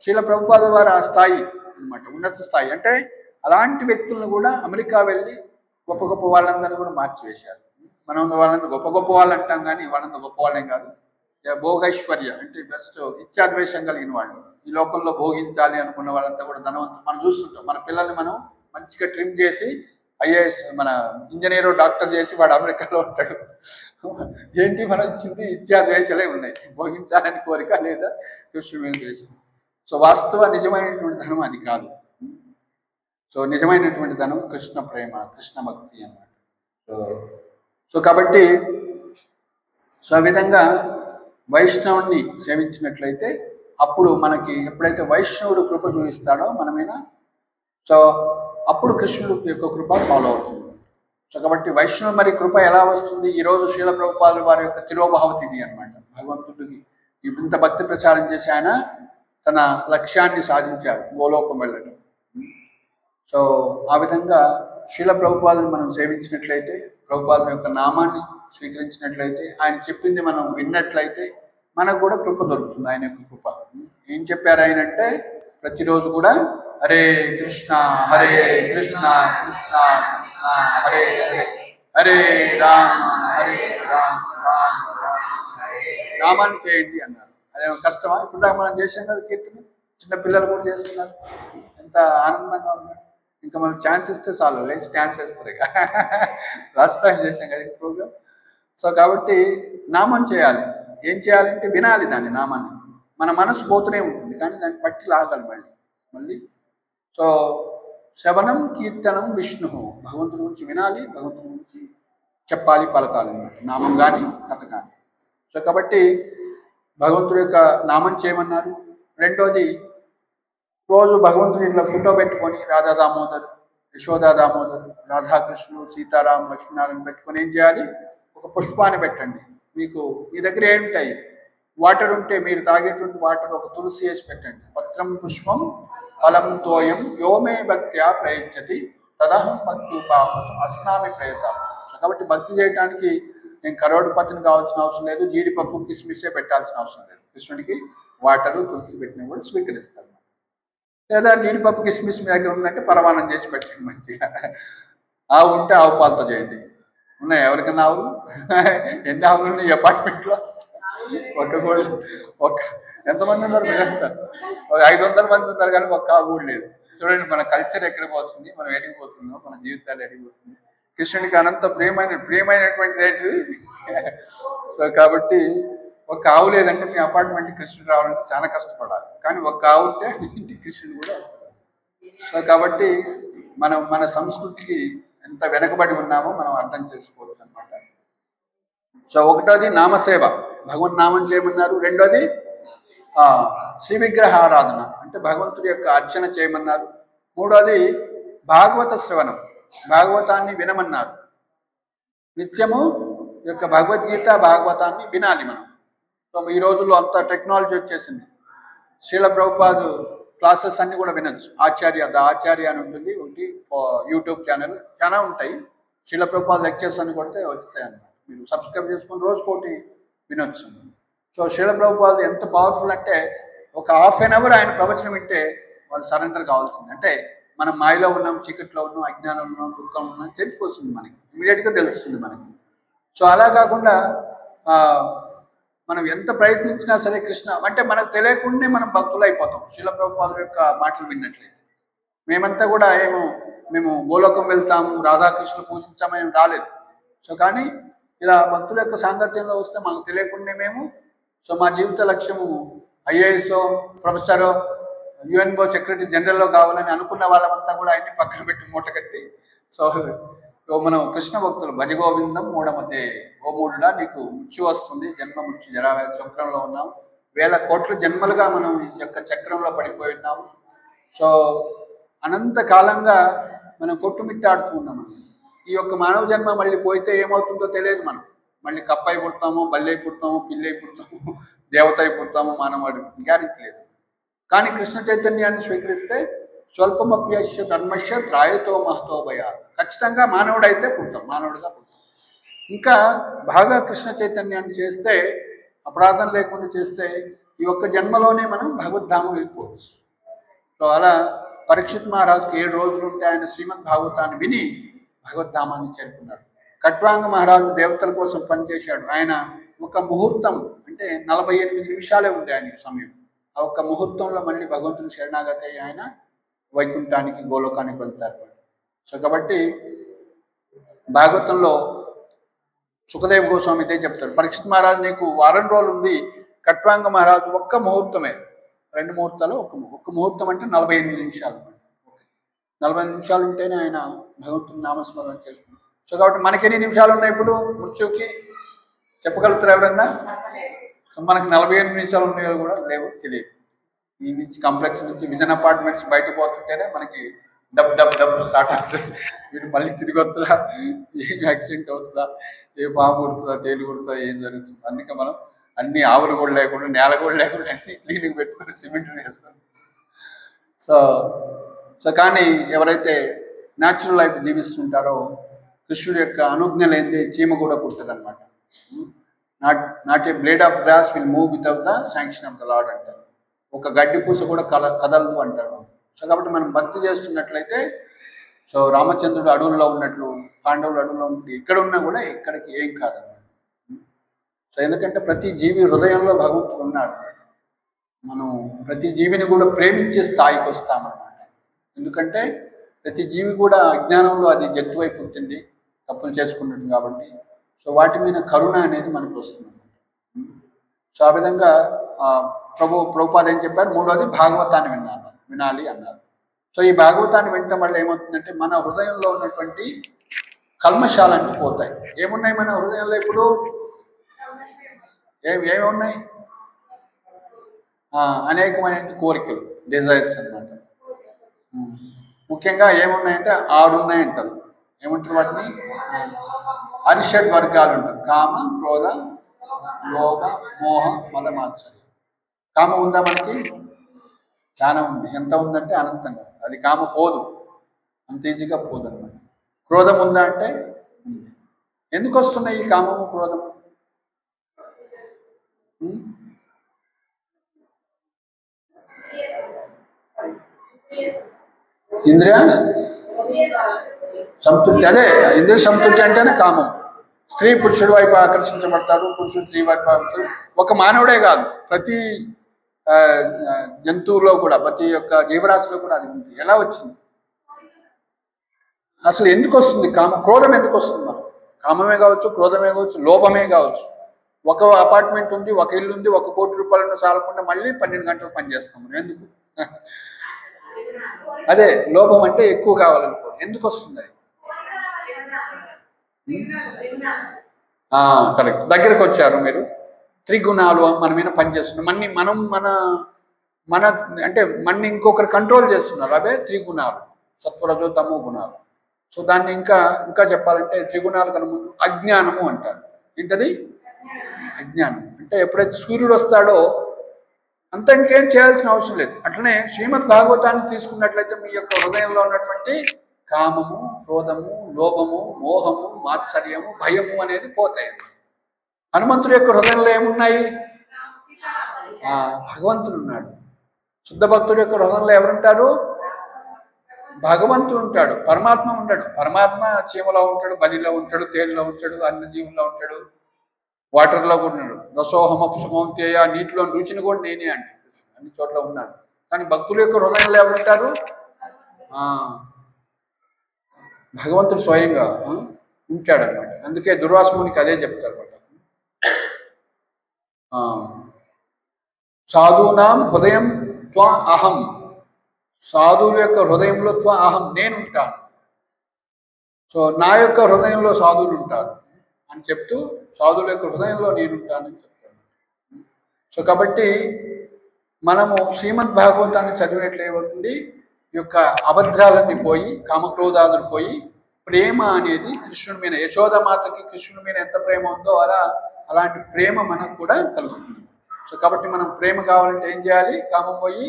S1: శ్రీల ప్రభుపాద వారు ఆ స్థాయి అనమాట, ఉన్నత స్థాయి. అంటే అలాంటి వ్యక్తులను కూడా అమెరికా వెళ్ళి గొప్ప గొప్ప వాళ్ళందరినీ కూడా మార్చివేశారు. మనం వాళ్ళని గొప్ప గొప్ప వాళ్ళు అంటాం కానీ వాళ్ళంతా గొప్ప వాళ్ళేం కాదు. భోగైశ్వర్య అంటే బెస్ట్ ఇచ్చాద్వేషం కలిగిన వాళ్ళు, ఈ లోకంలో భోగించాలి అనుకున్న వాళ్ళంతా కూడా ధనవంతులు. మనం చూస్తుంటాం, మన పిల్లల్ని మనం మంచిగా ట్రిమ్ చేసి ఐఏఎస్ మన ఇంజనీరు డాక్టర్ చేసి వాడు అమెరికాలో ఉంటాడు. ఏంటి మనం వచ్చింది ఇచ్చాద్వేషాలే ఉన్నాయి, భోగించాలని కోరిక లేదా కృష్ణుని ద్వేషం. సో వాస్తవ నిజమైనటువంటి ధనం అది కాదు. సో నిజమైనటువంటి ధనం కృష్ణ ప్రేమ, కృష్ణ భక్తి అన్నమాట. సో కాబట్టి సో ఆ విధంగా వైష్ణవుని సేవించినట్లయితే అప్పుడు మనకి ఎప్పుడైతే వైష్ణవుడు కృప చూపిస్తాడో మనమైన, సో అప్పుడు కృష్ణుడు యొక్క కృప ఫాలో అవుతుంది. సో కాబట్టి వైష్ణవు మరి కృప ఎలా వస్తుంది? ఈరోజు శ్రీల ప్రభుపాదుల వారి యొక్క తిరోభావ తిథి అనమాట. భగవంతుడికి ఇంత భక్తి ప్రచారం చేసి ఆయన తన లక్ష్యాన్ని సాధించారు, గోలోకం వెళ్ళడం. సో ఆ విధంగా శ్రీల ప్రభుపాదుని మనం సేవించినట్లయితే, ప్రభుపాదుల యొక్క నామాన్ని స్వీకరించినట్లయితే, ఆయన చెప్పింది మనం విన్నట్లయితే మనకు కూడా కృప దొరుకుతుంది. ఆయన యొక్క కృప ఏం చెప్పారు ఆయన అంటే, ప్రతిరోజు కూడా హరే కృష్ణ హరే కృష్ణ కృష్ణ కృష్ణ హరే హరే హరే రామ హరే రామ రామ రామ నామాన్ని చేయండి అన్నారు. అదేమో కష్టమా? ఇప్పుడు దాకా మనం చేసాం కదా కీర్తన, చిన్న పిల్లలు కూడా చేస్తున్నారు, ఎంత ఆనందంగా ఉన్నారు. ఇంకా మనకు ఛాన్స్ ఇస్తే చాలు, లేచి డ్యాన్స్ వేస్తారు. ఇక లాస్ట్ టైం చేసాం కదా ప్రోగ్రామ్. సో కాబట్టి నామం చేయాలి. ఏం చేయాలంటే వినాలి దాన్ని, నామాన్ని. మన మనసు పోతూనే ఉంటుంది కానీ దాన్ని పట్టి లాగాలి మళ్ళీ. సో శ్రవణం కీర్తనం విష్ణు, భగవంతుడి గురించి వినాలి, భగవంతుడి గురించి చెప్పాలి, పలకాలి అన్నమాట, నామం కానీ కథ కానీ. సో కాబట్టి భగవంతుడి యొక్క నామం చేయమన్నారు. రెండోది, రోజు భగవంతుడి ఇట్లా ఫోటో పెట్టుకొని రాధా దామోదర్, యశోదా దామోదర్, రాధాకృష్ణుడు, సీతారాం, లక్ష్మీనారాయణ పెట్టుకొని ఏం చేయాలి? ఒక పుష్పాన్ని పెట్టండి. మీకు మీ దగ్గర ఏముంటాయి? వాటర్ ఉంటే మీరు తాగేటువంటి వాటర్ ఒక తులసి వేసి పెట్టండి. పత్రం పుష్పం ఫలం తోయం యోమే భక్త్యా ప్రయచ్చతి తదహం భక్తుపాహం అస్నామి ప్రయతాం. సో కాబట్టి భక్తి చేయడానికి నేను కరోడ్పతిని కావాల్సిన అవసరం లేదు, జీడిపప్పు కిస్మిసే పెట్టాల్సిన అవసరం లేదు. కృష్ణుడికి వాటరు తులసి పెట్టినా కూడా స్వీకరిస్తాను. లేదా జీడిపప్పు కిస్మిస్ మీ దగ్గర ఉందంటే పరమాన్నం చేసి పెట్టండి మంచిగా. ఆవు ఉంటే ఆవు పాలతో చేయండి. ఉన్నాయి ఎవరికైనా ఆవులు? ఎన్ని ఆవులు ఉన్నాయి ఈ అపార్ట్మెంట్లో? ఒక ఎంతమంది ఉన్నారు మీరంతా? ఒక 500 మంది ఉన్నారు కానీ ఒక్క ఆవు కూడా లేదు. చూడండి మన కల్చర్ ఎక్కడికి పోతుంది, మనం ఎడిగిపోతుందో, మన జీవితాలు ఎడిగిపోతుంది. కృష్ణుడికి అనంత ప్రియమైనటువంటిది ఏంటిది? సో కాబట్టి ఒక ఆవు లేదంటే మీ అపార్ట్మెంట్ కృష్ణుడు రావాలంటే చాలా కష్టపడాలి. కానీ ఒక ఆవు ఉంటే ఇంటికి కృష్ణుడు కూడా వస్తాడు. సో కాబట్టి మనం మన సంస్కృతికి ఎంత వెనకబడి ఉన్నామో మనం అర్థం చేసుకోవచ్చు అనమాట. సో ఒకటోది నామసేవ, భగవన్ నామం చేయమన్నారు. రెండోది శ్రీ విగ్రహ ఆరాధన అంటే భగవంతుడి యొక్క అర్చన చేయమన్నారు. మూడోది భాగవత శ్రవణం, భాగవతాన్ని వినమన్నారు. నిత్యము యొక్క భగవద్గీత భాగవతాన్ని వినాలి మనం. సో ఈ రోజుల్లో అంత టెక్నాలజీ వచ్చేసింది. శ్రీల ప్రభుపాదు క్లాసెస్ అన్నీ కూడా వినొచ్చు. ఆచార్య అని ఉంటుంది ఒకటి యూట్యూబ్ ఛానల్, చాలా ఉంటాయి. శ్రీల ప్రభుపాదు లెక్చర్స్ అని కొడితే వస్తాయి అన్నమాట. మీరు సబ్స్క్రైబ్ చేసుకుని రోజుకోటి వినొచ్చు. సో శ్రీల ప్రభుపాదు ఎంత పవర్ఫుల్ అంటే ఒక ½ an hour ఆయన ప్రవచనం వింటే వాళ్ళు సరెండర్ కావాల్సింది. అంటే మనం మాయలో ఉన్నాం, చీకట్లో ఉన్నాం, అజ్ఞానంలో ఉన్నాం, దుఃఖం ఉన్నాం తెలిసిపోతుంది మనకి, ఇమీడియట్గా తెలుస్తుంది మనకి. సో అలా కాకుండా మనం ఎంత ప్రయత్నించినా సరే కృష్ణ అంటే మనకు తెలియకుండానే మనం భక్తులు అయిపోతాం శ్రీల ప్రభుపాదుల యొక్క మాటలు విన్నట్లయితే. మేమంతా కూడా మేము గోలోకం వెళ్తాము, రాధాకృష్ణ పూజించామేం రాలేదు. సో కానీ ఇలా భక్తుల యొక్క సాంగత్యంలో వస్తే మాకు తెలియకుండానే మేము సో మా జీవిత లక్ష్యము ఐఏఎస్ఓ, ప్రొఫెసరో, యుఎన్ఓ సెక్రటరీ జనరల్లో కావాలని అనుకున్న వాళ్ళమంతా కూడా ఆయన్ని పక్కన పెట్టి మూట కట్టి సో మనం కృష్ణ భక్తులు భజగోవిందం మూఢమతే, ఓ మూఢుడా నీకు మృత్యు వస్తుంది, జన్మ మృత్యు జరావ్యాధి చక్రంలో ఉన్నాం, 1000 కోట్ల జన్మలుగా మనం ఈ యొక్క చక్రంలో పడిపోయి ఉన్నాము. సో అనంత కాలంగా మనం కొట్టుమిట్టాడుతూ ఉన్నాం. ఈ యొక్క మానవ జన్మ మళ్ళీ పోయితే ఏమవుతుందో తెలియదు. మనం మళ్ళీ కప్పై పుడతాము, బల్లై పుడతాము, పిల్లై పుడతాము, దేవతై పుడతాము, మానవాడు గ్యారెంటీ లేదు. కానీ కృష్ణ చైతన్యాన్ని స్వీకరిస్తే స్వల్పమప్యస్య ధర్మస్య త్రాయతో మహతో భయ. ఖచ్చితంగా మానవుడైతే పుడతాం, మానవుడిగా పుడతాం. ఇంకా బాగా కృష్ణ చైతన్యాన్ని చేస్తే, అపరాధం లేకుండా చేస్తే ఈ ఒక్క జన్మలోనే మనం భగవద్ధామం వెళ్ళిపోవచ్చు. సో అలా పరీక్షిత్ మహారాజుకి 7 రోజులు ఉంటే ఆయన శ్రీమద్ భాగవతాన్ని విని భగవద్ధామాన్ని చేరుకున్నాడు. ఖట్వాంగ మహారాజు దేవతల కోసం పనిచేశాడు. ఆయన ఒక ముహూర్తం అంటే 48 నిమిషాలే ఉంది ఆయనకి సమయం. ఆ ఒక్క ముహూర్తంలో మళ్ళీ భగవంతుని శరణాగతి ఆయన వైకుంఠానికి గోలోకానికి వెళ్తారు. సో కాబట్టి భాగవతంలో సుఖదేవ్ గోస్వామి ఇదే చెప్తాడు, పరీక్షిత్ మహారాజు నీకు వారం రోజులు ఉంది, ఖట్వాంగ మహారాజు ఒక్క ముహూర్తమే, 2 ముహూర్తాలు, ఒక్క ముహూర్తం అంటే 48 నిమిషాలు. 40 నిమిషాలు ఉంటేనే ఆయన భగవంతుని నామస్మరణ చేసుకుంటారు. సో కాబట్టి మనకి ఎన్ని నిమిషాలు ఉన్నాయి ఇప్పుడు మృత్యుకి చెప్పగలుగుతారు ఎవరన్నా? సో మనకి 48 నిమిషాలు ఉన్నాయో కూడా లేవు, తెలియదు. ఈ నుంచి కాంప్లెక్స్ నుంచి విజన్ అపార్ట్మెంట్స్ బయట పోతుంటేనే మనకి డబ్బు స్టార్ట్ అవుతుంది. వీడు మళ్ళీ తిరిగి వస్తుందా, ఏం యాక్సిడెంట్ అవుతుందా, ఏ పాము కుడుతుందా, తేలు కుడుతుందా, ఏం జరుగుతుంది. అందుకే మనం అన్ని ఆవులు కూడా లేకుండా, నేల కూడా లేకుండా అన్ని క్లీనింగ్ పెట్టుకొని సిమెంట్ వేసుకొని. సో కానీ ఎవరైతే న్యాచురల్ లైఫ్ జీవిస్తుంటారో కృష్ణుడి యొక్క అనుజ్ఞ లేనిదే చీమ కూడా కుట్టదన్నమాట. Not a blade of grass will move without the sanction of the lord అంటారు. ఒక గడ్డి పూస కూడా కదలదు అంటారు. సో కాబట్టి మనం భక్తి చేస్తున్నట్లయితే, సో రామచంద్రుడు అడవుల్లో ఉన్నట్లు, పాండవులు అడవుల్లో ఉన్నట్టు ఎక్కడ ఉన్నా కూడా ఎక్కడికి ఏం కాదన్నమాట. సో ఎందుకంటే ప్రతి జీవి హృదయంలో భగవంతుడు ఉన్నాడు. మనం ప్రతి జీవిని కూడా ప్రేమించే స్థాయికి వస్తామన్నమాట. ఎందుకంటే ప్రతి జీవి కూడా అజ్ఞానంలో అది జంతువై పుట్టింది, తప్పులు చేసుకున్నట్టు కాబట్టి. సో వాటి మీద కరుణ అనేది మనకు వస్తుంది. సో ఆ విధంగా ప్రభుపాద ఏం చెప్పారు, మూడోది భాగవతాన్ని వినాలి అన్నారు. సో ఈ భాగవతాన్ని వినటం వల్ల ఏమవుతుందంటే మన హృదయంలో ఉన్నటువంటి కల్మషాలన్నీ పోతాయి. ఏమున్నాయి మన హృదయంలో ఇప్పుడు? ఏమి ఉన్నాయి? అనేకమైన కోరికలు, డిజైర్స్ అన్నమాట. ముఖ్యంగా ఏమున్నాయంటే 6 ఉన్నాయంటారు. ఏమంటారు వాటిని? అరిషడ్ వర్గాలు ఉంటారు. కామ, క్రోధ, లోభ, మోహ, మద, మాత్సర్యం. కామం ఉందా మనకి? చాలా ఉంది. ఎంత ఉందంటే అనంతంగా. అది కామ పోదు, అంత ఈజీగా పోదు అనమాట. క్రోధం ఉందా అంటే ఎందుకు వస్తున్నాయి ఈ కామము క్రోధము? ఇంద్రియ సంతృప్తి. అదే ఇంద్రియ సంతృప్తి అంటేనే కామం. స్త్రీ పురుషుడు వైపు ఆకర్షించబడతాడు, పురుషుడు స్త్రీ వైపు ఆకర్షించబడతాడు. ఒక మానవుడే కాదు, ప్రతి జంతువులో కూడా, ప్రతి ఒక్క జీవరాశిలో కూడా అది ఉంది. ఎలా వచ్చింది అసలు? ఎందుకు వస్తుంది కామం? క్రోధం ఎందుకు వస్తుంది? మనం కామమే కావచ్చు, క్రోధమే కావచ్చు, లోభమే కావచ్చు. ఒక అపార్ట్మెంట్ ఉంది, ఒక ఇల్లు ఉంది, 1 కోటి రూపాయలను చాలకుండా మళ్ళీ 12 గంటలు పనిచేస్తాం. ఎందుకు? అదే లోభం అంటే ఎక్కువ కావాలనుకో. ఎందుకు వస్తుంది అది? కరెక్ట్, దగ్గరకు వచ్చారు మీరు. త్రిగుణాలు మన మీద పనిచేస్తున్నాం. మనం మన అంటే మన ఇంకొకరు కంట్రోల్ చేస్తున్నారు. అవే త్రిగుణాలు, సత్వరజో తమో గుణాలు. సో దాన్ని ఇంకా చెప్పాలంటే త్రిగుణాలు కన్నా ముందు అజ్ఞానము అంటారు. ఏంటది? అజ్ఞానం అంటే ఎప్పుడైతే సూర్యుడు వస్తాడో అంత ఇంకేం చేయాల్సిన అవసరం లేదు. అట్లనే శ్రీమద్ భాగవతాన్ని తీసుకున్నట్లయితే మీ యొక్క హృదయంలో ఉన్నటువంటి కామము, క్రోధము, లోభము, మోహము, మాత్సర్యము, భయము అనేది పోతాయి. హనుమంతుడి యొక్క హృదయంలో ఏమున్నాయి? భగవంతుడు ఉన్నాడు. శుద్ధ భక్తుడి యొక్క హృదయంలో ఎవరుంటారు? భగవంతుడు ఉంటాడు, పరమాత్మ ఉంటాడు. పరమాత్మ చీమలో ఉంటాడు, బలిలో ఉంటాడు, తేలిలో ఉంటాడు, అన్ని జీవుల్లో ఉంటాడు, వాటర్లో కూడా ఉన్నాడు. రసోహమపుసుమౌంతేయ, నీటిలో రుచిని కూడా నేనే అంటాడు. అన్ని చోట్ల ఉన్నాడు. కానీ భక్తుల యొక్క హృదయంలో ఎవరుంటారు? భగవంతుడు స్వయంగా ఉంటాడనమాట. అందుకే దుర్వాసమునికి అదే చెప్తారు అనమాట. సాధూనాం హృదయం త్వ అహం, సాధువుల యొక్క హృదయంలో త్వ అహం, నేను ఉంటాను. సో నా యొక్క హృదయంలో సాధువులు ఉంటారు అని చెప్తూ సాధువుల యొక్క హృదయంలో నేనుంటానని చెప్తాను. సో కాబట్టి మనము శ్రీమద్ భాగవతాన్ని చదివినట్లు ఏమవుతుంది? ఈ యొక్క అభద్రాలన్నీ పోయి, కామక్రోధాదులు పోయి, ప్రేమ అనేది కృష్ణుడి మీద, యశోదమాతకి కృష్ణుడి మీద ఎంత ప్రేమ ఉందో అలాంటి ప్రేమ మనకు కూడా కలుగుతుంది. సో కాబట్టి మనం ప్రేమ కావాలంటే ఏం చేయాలి? కామం పోయి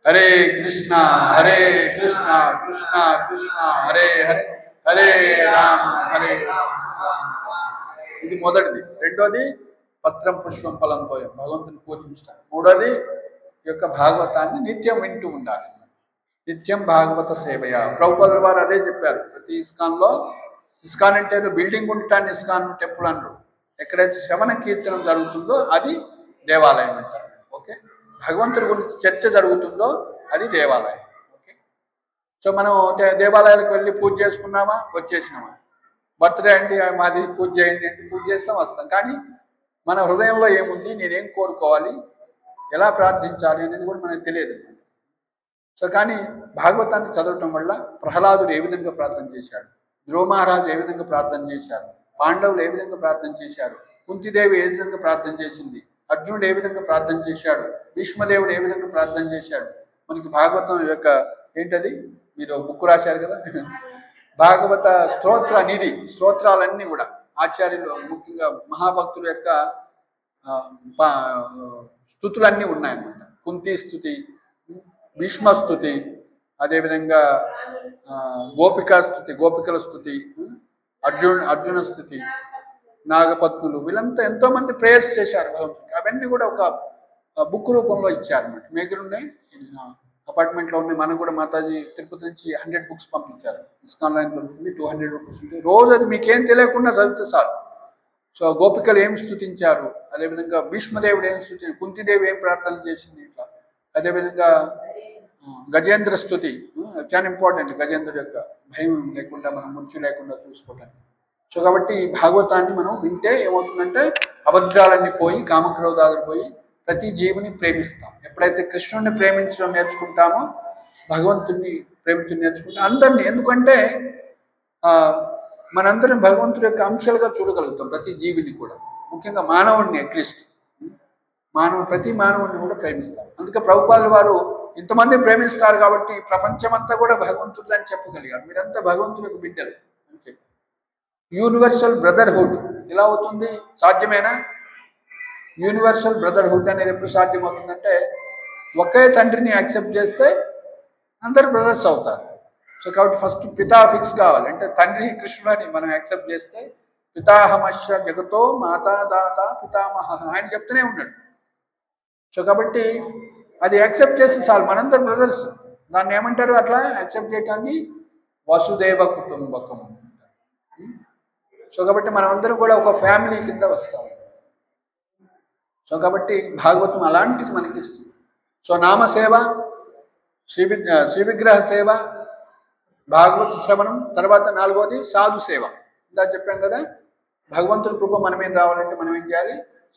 S1: హరే కృష్ణ హరే కృష్ణ కృష్ణ కృష్ణ హరే హరే హరే రామ హరే రామ. ఇది మొదటిది. రెండోది పత్రం పుష్పం ఫలంతో భగవంతుని పూజించడం. మూడోది ఈ యొక్క భాగవతాన్ని నిత్యం వింటూ ఉండాలి. నిత్యం భాగవత సేవయ. ప్రభుపాదుల వారు అదే చెప్పారు. ప్రతి ఇస్కాన్లో, ఇస్కాన్ అంటే ఏదో బిల్డింగ్ ఉండటాన్ని ఇస్కాన్ టెంపుల్ అనరు. ఎక్కడైతే శ్రవణ కీర్తనం జరుగుతుందో అది దేవాలయం అంటారు. ఓకే, భగవంతుడి గురించి చర్చ జరుగుతుందో అది దేవాలయం. ఓకే, సో మనం దేవాలయాలకు వెళ్ళి పూజ చేసుకున్నామా, వచ్చేసినామా. బర్త్డే అండి మాది పూజ చేయండి అంటే పూజ చేస్తాం, వస్తాం. కానీ మన హృదయంలో ఏముంది, నేనేం కోరుకోవాలి, ఎలా ప్రార్థించాలి అనేది కూడా మనకు తెలియదు. సో కానీ భాగవతాన్ని చదవటం వల్ల ప్రహ్లాదుడు ఏ విధంగా ప్రార్థన చేశాడు, ధ్రువ మహారాజు ఏ విధంగా ప్రార్థన చేశారు, పాండవులు ఏ విధంగా ప్రార్థన చేశారు, కుంతిదేవి ఏ విధంగా ప్రార్థన చేసింది, అర్జునుడు ఏ విధంగా ప్రార్థన చేశాడు, భీష్మదేవుడు ఏ విధంగా ప్రార్థన చేశాడు. మనకి భాగవతం యొక్క ఏంటది, మీరు బుక్ రాశారు కదా, భాగవత స్తోత్ర నిధి. స్తోత్రాలన్నీ కూడా ఆచార్యులు, ముఖ్యంగా మహాభక్తుల యొక్క స్థుతులన్నీ ఉన్నాయన్నమాట. కుంతి స్థుతి, భీష్మ స్థుతి, అదేవిధంగా గోపికా స్థుతి, గోపికల స్థుతి, అర్జున స్థుతి, నాగపత్నులు, వీళ్ళంతా ఎంతోమంది ప్రేయర్స్ చేశారు భగవంతుడికి. అవన్నీ కూడా ఒక బుక్ రూపంలో ఇచ్చారన్నమాట. మేగురున్నాయి, అపార్ట్మెంట్లో ఉన్నాయి. మనకు కూడా మాతాజీ తిరుపతి నుంచి 100 బుక్స్ పంపించారు. ఇస్కాన్ లైన్ దొరుకుతుంది, 200 రూపీస్ ఉంటుంది. రోజు అది మీకేం తెలియకుండా చదివితే చాలు. సో గోపికలు ఏం స్థుతించారు, అదేవిధంగా భీష్మదేవుడు ఏం స్థుతి, కుంతిదేవి ఏం ప్రార్థన చేసింది, ఇట్లా. అదేవిధంగా గజేంద్ర స్థుతి చాలా ఇంపార్టెంట్. గజేంద్రుడు యొక్క భయం లేకుండా, మనం మృత్యు లేకుండా చూసుకోవటానికి. సో కాబట్టి ఈ భాగవతాన్ని మనం వింటే ఏమవుతుందంటే అబద్ధాలన్నీ పోయి, కామక్రోధాలు పోయి ప్రతి జీవుని ప్రేమిస్తాం. ఎప్పుడైతే కృష్ణుడిని ప్రేమించడం నేర్చుకుంటామో, భగవంతుడిని ప్రేమించడం నేర్చుకుంటాం అందరినీ. ఎందుకంటే మనందరం భగవంతుడి యొక్క అంశాలుగా చూడగలుగుతాం ప్రతి జీవిని కూడా, ముఖ్యంగా మానవుడిని. అట్లీస్ట్ ప్రతి మానవుడిని కూడా ప్రేమిస్తారు. అందుకే ప్రభుపాదుల వారు ఇంతమంది ప్రేమిస్తారు కాబట్టి ప్రపంచమంతా కూడా భగవంతుడు అని చెప్పగలిగారు. మీరంతా భగవంతుడి యొక్క బిడ్డలు అని చెప్పి. యూనివర్సల్ బ్రదర్హుడ్ ఎలా అవుతుంది, సాధ్యమేనా? యూనివర్సల్ బ్రదర్హుడ్ అనేది ఎప్పుడు సాధ్యమవుతుందంటే ఒకే తండ్రిని యాక్సెప్ట్ చేస్తే అందరు బ్రదర్స్ అవుతారు. సో కాబట్టి ఫస్ట్ పితా ఫిక్స్ కావాలి. అంటే తండ్రి కృష్ణుడని మనం యాక్సెప్ట్ చేస్తే, పితాహమశ్య జగతో మాతా దాత పితామహ ఆయన చెప్తూనే ఉన్నాడు. సో కాబట్టి అది యాక్సెప్ట్ చేస్తే చాలు, మనందరం బ్రదర్స్. దాన్ని ఏమంటారు అట్లా యాక్సెప్ట్ చేయటాన్ని? వసుదేవ కుటుంబకం. సో కాబట్టి మనమందరం కూడా ఒక ఫ్యామిలీ కింద వస్తాం. సో కాబట్టి భాగవతం అలాంటిది మనకి ఇస్తుంది. సో నామసేవ, శ్రీ విగ్రహ సేవ, భాగవత శ్రవణం, తర్వాత 4వది సాధు సేవ. ఇందా చెప్పాం కదా, భగవంతుడి కృప మనమేం రావాలంటే మనం ఏం చేయాలి?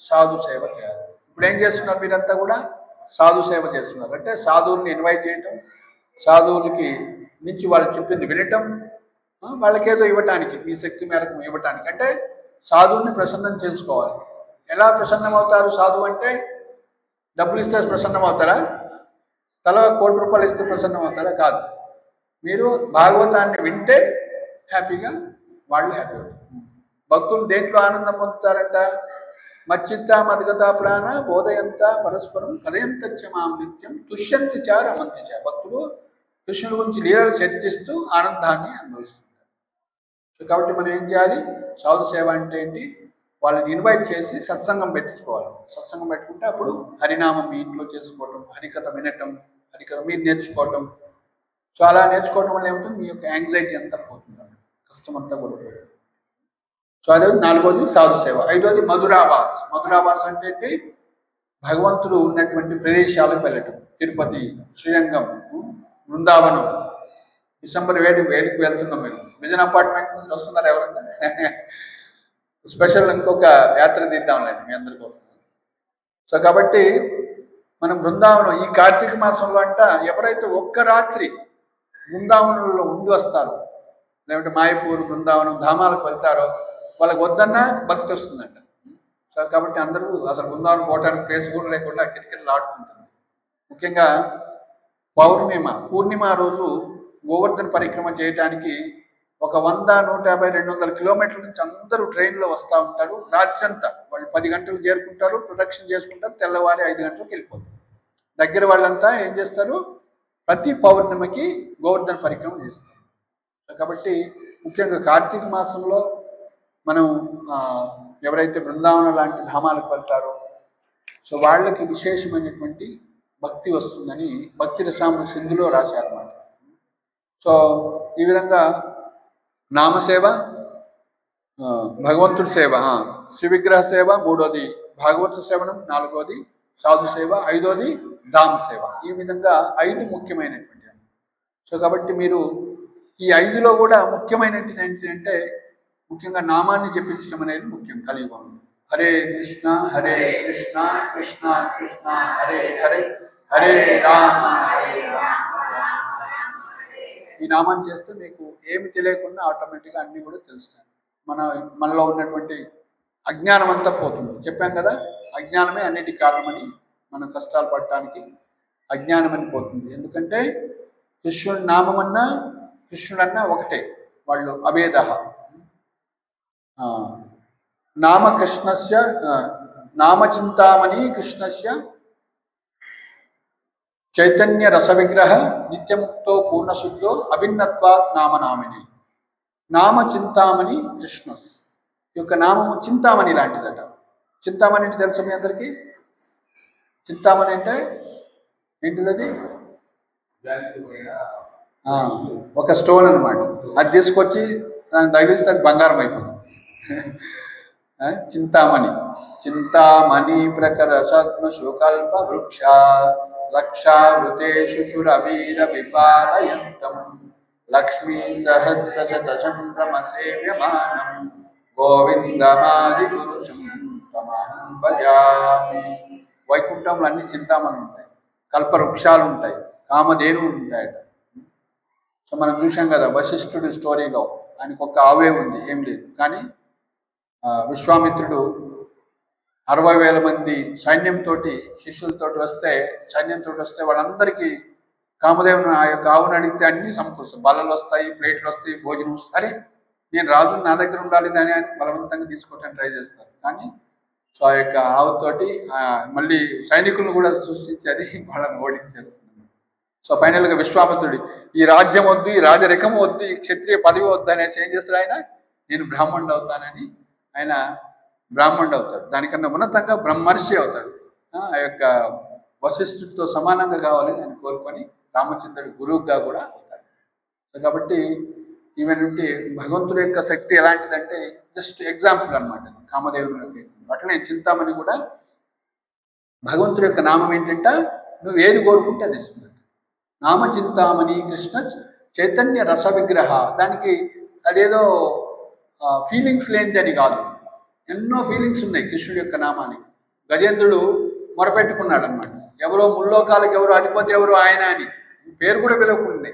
S1: సాధు సేవ చేయాలి. ఇప్పుడు ఏం చేస్తున్నారు మీరంతా కూడా? సాధు సేవ చేస్తున్నారు. అంటే సాధువుల్ని ఇన్వైట్ చేయటం, సాధువులకి నుంచి వాళ్ళు చెప్పింది వినటం, వాళ్ళకేదో ఇవ్వటానికి, మీ శక్తి మేరకు ఇవ్వటానికి. అంటే సాధువుని ప్రసన్నం చేసుకోవాలి. ఎలా ప్రసన్నం అవుతారు సాధువు అంటే? డబ్బులు ఇస్తే ప్రసన్నం అవుతారా? తల 1 కోటి రూపాయలు ఇస్తే ప్రసన్నం అవుతారా? కాదు. మీరు భాగవతాన్ని వింటే హ్యాపీగా, వాళ్ళు హ్యాపీ అవుతారు. భక్తులు దేంట్లో ఆనందం పొందుతారంట? మచ్చిత్త మద్గత ప్రాణ బోధయంత పరస్పరం కథయంతచ్చ మాం నిత్యం తుష్యంతి చ రమంతి చ. భక్తులు కృష్ణుడి గురించి లీలలు చర్చిస్తూ ఆనందాన్ని అనుభవిస్తుంటారు. సో కాబట్టి మనం ఏం చేయాలి? సాధు సేవ అంటే ఏంటి? వాళ్ళని ఇన్వైట్ చేసి సత్సంగం పెట్టుకోవాలి. సత్సంగం పెట్టుకుంటే అప్పుడు హరినామం మీ ఇంట్లో చేసుకోవటం, హరికథ వినటం, హరికథ మీరు నేర్చుకోవటం. సో అలా నేర్చుకోవడం వల్ల ఏమవుతుంది? మీ యొక్క యాంగ్జైటీ అంతా పోతుంది, కష్టం అంతా కూడా పోతుంది. సో అదే 4వది సాధు సేవ. 5వది మధురావాస్. మధురావాస్ అంటే ఏంటి? భగవంతుడు ఉన్నటువంటి ప్రదేశాలకు వెళ్ళటం. తిరుపతి, శ్రీరంగం, బృందావనం. డిసెంబర్ 7కి వెళ్తున్నాం మేము. విజన్ అపార్ట్మెంట్స్ నుంచి వస్తున్నారు ఎవరన్నా? స్పెషల్ ఇంకొక యాత్ర తీద్దాంలేండి మీ అందరి కోసం. సో కాబట్టి మనం బృందావనం ఈ కార్తీక మాసంలో అంట ఎవరైతే ఒక్క రాత్రి బృందావనంలో ఉండి వస్తారో, లేదంటే మాయపూర్, బృందావనం ధామాలకు వెళ్తారో వాళ్ళకి వద్దన్నా భక్తి వస్తుందంట. సో కాబట్టి అందరూ అసలు బృందావనం పోవటానికి ప్లేస్ కూడా లేకుండా కిటకిటలు ఆడుతుంటారు. ముఖ్యంగా పూర్ణిమ రోజు గోవర్ధన పరిక్రమ చేయడానికి ఒక 100, 150, 200 కిలోమీటర్ల నుంచి అందరూ ట్రైన్లో వస్తూ ఉంటారు. రాత్రి అంతా వాళ్ళు 10 గంటలు చేరుకుంటారు, ప్రదక్షిణ చేసుకుంటారు, తెల్లవారి 5 గంటలకు వెళ్ళిపోతారు. దగ్గర వాళ్ళంతా ఏం చేస్తారు? ప్రతి పౌర్ణమికి గోవర్ధన పరిక్రమ చేస్తారు. కాబట్టి ముఖ్యంగా కార్తీక మాసంలో మనం ఎవరైతే బృందావనం లాంటి ధామాలకు వెళ్తారో సో వాళ్ళకి విశేషమైనటువంటి భక్తి వస్తుందని భక్తి రసామృత సింధులో రాశారన్నమాట. సో ఈ విధంగా నామసేవ, భగవంతుడి సేవ, శ్రీ విగ్రహ సేవ, మూడోది భాగవత సేవనం, నాలుగోది సాధు సేవ, ఐదోది ధామ సేవ. ఈ విధంగా 5 ముఖ్యమైనటువంటి. సో కాబట్టి మీరు ఈ 5లో కూడా ముఖ్యమైనది ఏంటంటే ముఖ్యంగా నామాన్ని జపించడం అనేది ముఖ్యం కలియుగంలో. హరే కృష్ణ హరే కృష్ణ కృష్ణ కృష్ణ హరే హరే హరే రామ. ఈ నామాన్ని చేస్తే మీకు ఏమి తెలియకుండా ఆటోమేటిక్గా అన్నీ కూడా తెలుస్తాయి. మనలో ఉన్నటువంటి అజ్ఞానం అంతా పోతుంది. చెప్పాం కదా, అజ్ఞానమే అన్నిటికీ కారణమని. మనం కష్టాలు పడటానికి అజ్ఞానం అని పోతుంది. ఎందుకంటే కృష్ణుడి నామమన్నా కృష్ణుడన్నా ఒకటే, వాళ్ళు అభేద. నామకృష్ణస్య నామచింతామణి కృష్ణస్య చైతన్య రస విగ్రహ నిత్యముక్తో పూర్ణశుద్ధో అభిన్నత్వాత్ నామనామిని. నామచింతామణి కృష్ణస్ యొక్క నామము చింతామణి లాంటిదట. చింతామణి అంటే తెలుసు మీ అందరికీ? చింతామణి అంటే ఏంటిది? అది ఒక స్టోన్ అనమాట. అది తీసుకొచ్చి దాన్ని తగిలిస్తే అది బంగారం అయిపోతుంది. చింతామణి. చింతామణి ప్రకర సద్మ సుకల్ప వృక్ష లక్షావృతేషు శురవీర విపాలయంతం లక్ష్మీ సహస్రశత సంభ్రమ సేవ్యమానం గోవిందమాది పురుషం తమహం భజామి. వైకుంఠంలో అన్ని చింతామణి ఉంటాయి, కల్పవృక్షాలు ఉంటాయి, కామధేనువులు ఉంటాయట. సో మనం చూసాం కదా వశిష్ఠుడి స్టోరీలో, ఆయనకు ఒక ఆవే ఉంది, ఏం లేదు. కానీ విశ్వామిత్రుడు 60,000 మంది సైన్యంతో శిష్యులతో వస్తే వాళ్ళందరికీ కామదేవుని ఆ యొక్క ఆవును అడిగితే అన్నీ సమకూరుస్తాయి. బల్లలు వస్తాయి, ప్లేట్లు వస్తాయి, భోజనం వస్తాయి. అరే నేను రాజు నా దగ్గర ఉండాలి అని ఆయన బలవంతంగా తీసుకోవటానికి ట్రై చేస్తారు. కానీ సో ఆ యొక్క ఆవుతోటి మళ్ళీ సైనికులను కూడా సృష్టించి అది వాళ్ళని ఓడించేస్తుంది. సో ఫైనల్గా విశ్వామిత్రుడు ఈ రాజ్యం వద్దు, ఈ రాజరికం వద్దు, ఈ క్షత్రియ పదవి వద్దు అనేసి ఏం చేస్తాడు ఆయన, నేను బ్రాహ్మణుడు అవుతానని ఆయన బ్రాహ్మణుడు అవుతాడు. దానికన్నా ఉన్నతంగా బ్రహ్మర్షి అవుతాడు. ఆ యొక్క వశిష్ఠుడితో సమానంగా కావాలని ఆయన కోరుకొని రామచంద్రుడి గురువుగా కూడా అవుతాడు. కాబట్టి ఈవెనంటే భగవంతుడి యొక్క శక్తి ఎలాంటిదంటే జస్ట్ ఎగ్జాంపుల్ అనమాట కామదేవుని. అట్లనే చింతామణి కూడా భగవంతుడి యొక్క నామం ఏంటంటే నువ్వు ఏది కోరుకుంటే అది ఇస్తుంది. నామచింతామణి కృష్ణ చైతన్య రస విగ్రహ. దానికి అదేదో ఫీలింగ్స్ లేనిది అని కాదు, ఎన్నో ఫీలింగ్స్ ఉన్నాయి కృష్ణుడి యొక్క నామానికి. గజేంద్రుడు మొరపెట్టుకున్నాడు అనమాట, ఎవరో ముల్లోకాలకు ఎవరో అధిపతి ఎవరో ఆయన అని పేరు కూడా పిలవకుండే.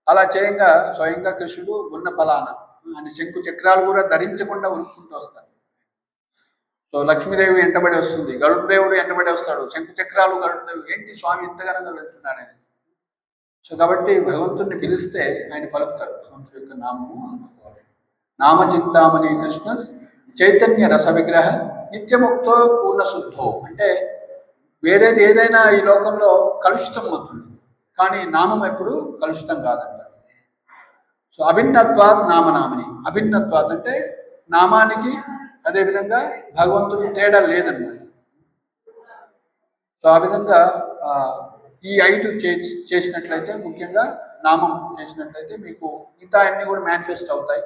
S1: అలా చేయంగా స్వయంగా కృష్ణుడు ఉన్న ఫలాన అని శంకు చక్రాలు కూడా ధరించకుండా ఉరుక్కుంటూ వస్తాడు. సో లక్ష్మీదేవి వెంటబడి వస్తుంది, గరుడదేవుడు వెంటబడి వస్తాడు, శంకు చక్రాలు గరుడదేవుడు ఏంటి స్వామి ఇంతగానంగా వెళ్తున్నాడు అనేది. సో కాబట్టి భగవంతుడిని పిలిస్తే ఆయన పలుకుతాడు. భగవంతుడి యొక్క నామము అందుకోవాలి. నామచింతామణి కృష్ణ చైతన్య రస విగ్రహ నిత్యముక్తో పూర్ణశుద్ధో. అంటే వేరేది ఏదైనా ఈ లోకంలో కలుషితం అవుతుంది, కానీ నామం ఎప్పుడు కలుషితం కాదంట. సో అభిన్నత్వాత్ నామనామిని. అభిన్నత్వాత్ అంటే నామానికి అదేవిధంగా భగవంతుడికి తేడా లేదన్నమాట. సో ఆ విధంగా ఈ 5 చేసినట్లయితే, ముఖ్యంగా నామం చేసినట్లయితే మీకు మిగతా అన్నీ కూడా మేనిఫెస్ట్ అవుతాయి,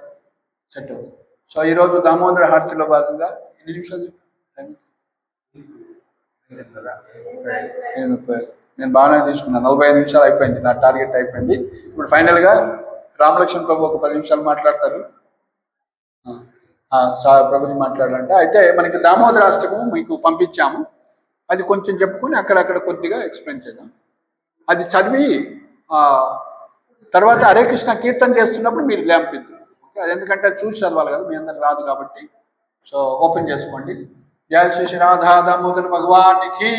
S1: సెట్ అవుతాయి. సో ఈరోజు దామోదర హారతిలో భాగంగా ఎన్ని నిమిషాలు? నేను బాగానే తీసుకున్నాను. 45 నిమిషాలు అయిపోయింది, నా టార్గెట్ అయిపోయింది. ఇప్పుడు ఫైనల్గా రామలక్ష్మణ్ ప్రభు ఒక 10 నిమిషాలు మాట్లాడతారు. సార్ ప్రభుజీ మాట్లాడాలంటే అయితే మనకి దామోదర అష్టకము మీకు పంపించాము, అది కొంచెం చెప్పుకొని అక్కడక్కడ కొద్దిగా ఎక్స్ప్లెయిన్ చేద్దాం. అది చదివి తర్వాత హరే కృష్ణ కీర్తన చేస్తున్నప్పుడు మీరు ల్యాంపిద్దు. ఓకే, అది ఎందుకంటే చూసి చదవాలి కదా, మీ అందరు రాదు కాబట్టి. సో ఓపెన్ చేసుకోండి. జయ శ్రీ రాధా దామోదర భగవానికి.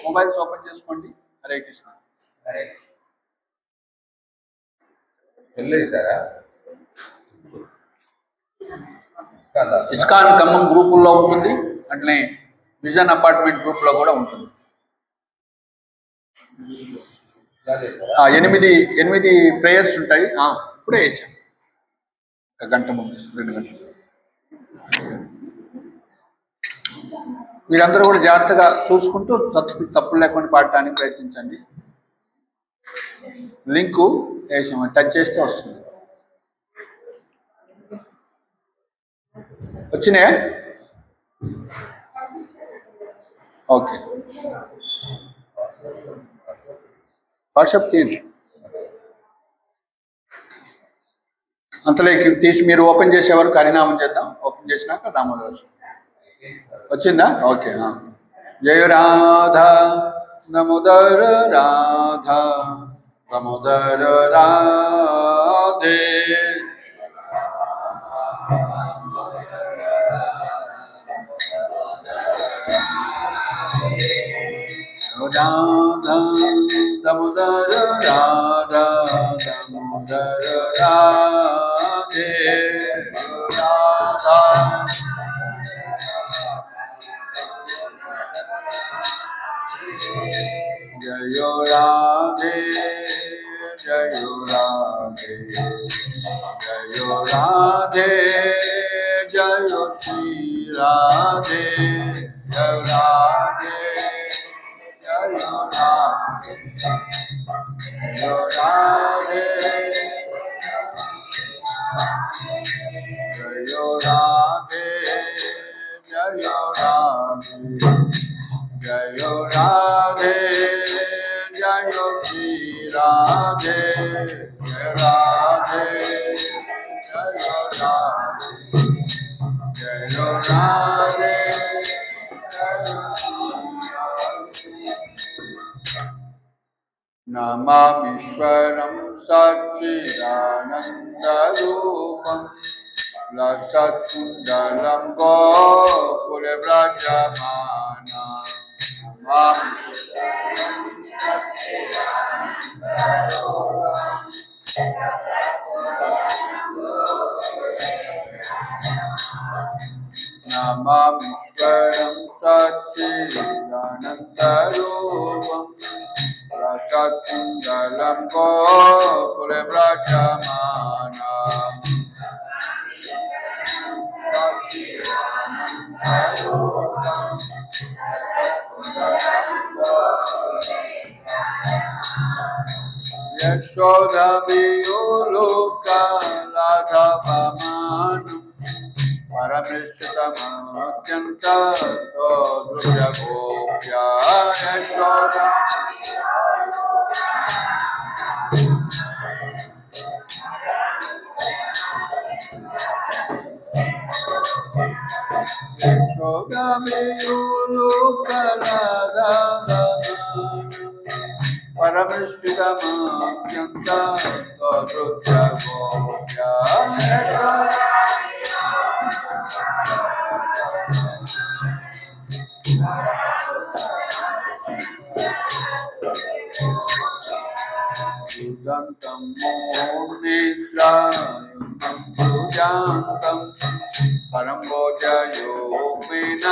S1: మొబైల్స్ ఓపెన్ చేసుకోండి. హరే కృష్ణ. ఇస్కాన్ ఖమ్మం గ్రూపుల్లో ఉంటుంది, అట్లనే విజన్ అపార్ట్మెంట్ గ్రూప్లో కూడా ఉంటుంది. ఎనిమిది ఎనిమిది ప్రేయర్స్ ఉంటాయి. ఇప్పుడే వేసాం, గంట ముందు 2 గంటలు. మీరందరూ కూడా జాగ్రత్తగా చూసుకుంటూ తప్పులు లేకుండా పాడటానికి ప్రయత్నించండి. లింకు వేసాం, టచ్ చేస్తే వస్తుంది. వచ్చినాయా? ఓకే, వాట్సాప్ తీసి అంతలోకి తీసి మీరు ఓపెన్ చేసే వరకు హరినామం చేద్దాం. ఓపెన్ చేసినాక దామోదర వచ్చిందా? ఓకే. జయ రాధా దామోదర రాధా దామోదర రాధే రాధా దామోదర రాధా దామోదర రాధే రాధా జయ రాధే జయ రాధే జయ రాధే జయ శ్రీ రాధే జయ రాధే జయ రాధే జయ రాధే జయ రాధే జయ రాధే జయ రాధే జయ శ్రీ రాధే జయ రాధే జయ రాధే జయ రాధే నమామీశ్వరం సచ్చిదానందరూపం లసత్కుండలం గోకులవ్రజమానా నమామీశ్వరం సచ్చిదానందరూపం లసత్కుండలం గోకులవ్రజమానా యశోదవియోలోకాలాధవమానం పరమేశ్వరమత్యంత దృశ్యగోప్యా యశోద పరమేశ్వరమత్యంత దృశ్యగోప్యా యుగంతం మోహనేత్రాయుగం పూజాంతం పరం భోజయోపేన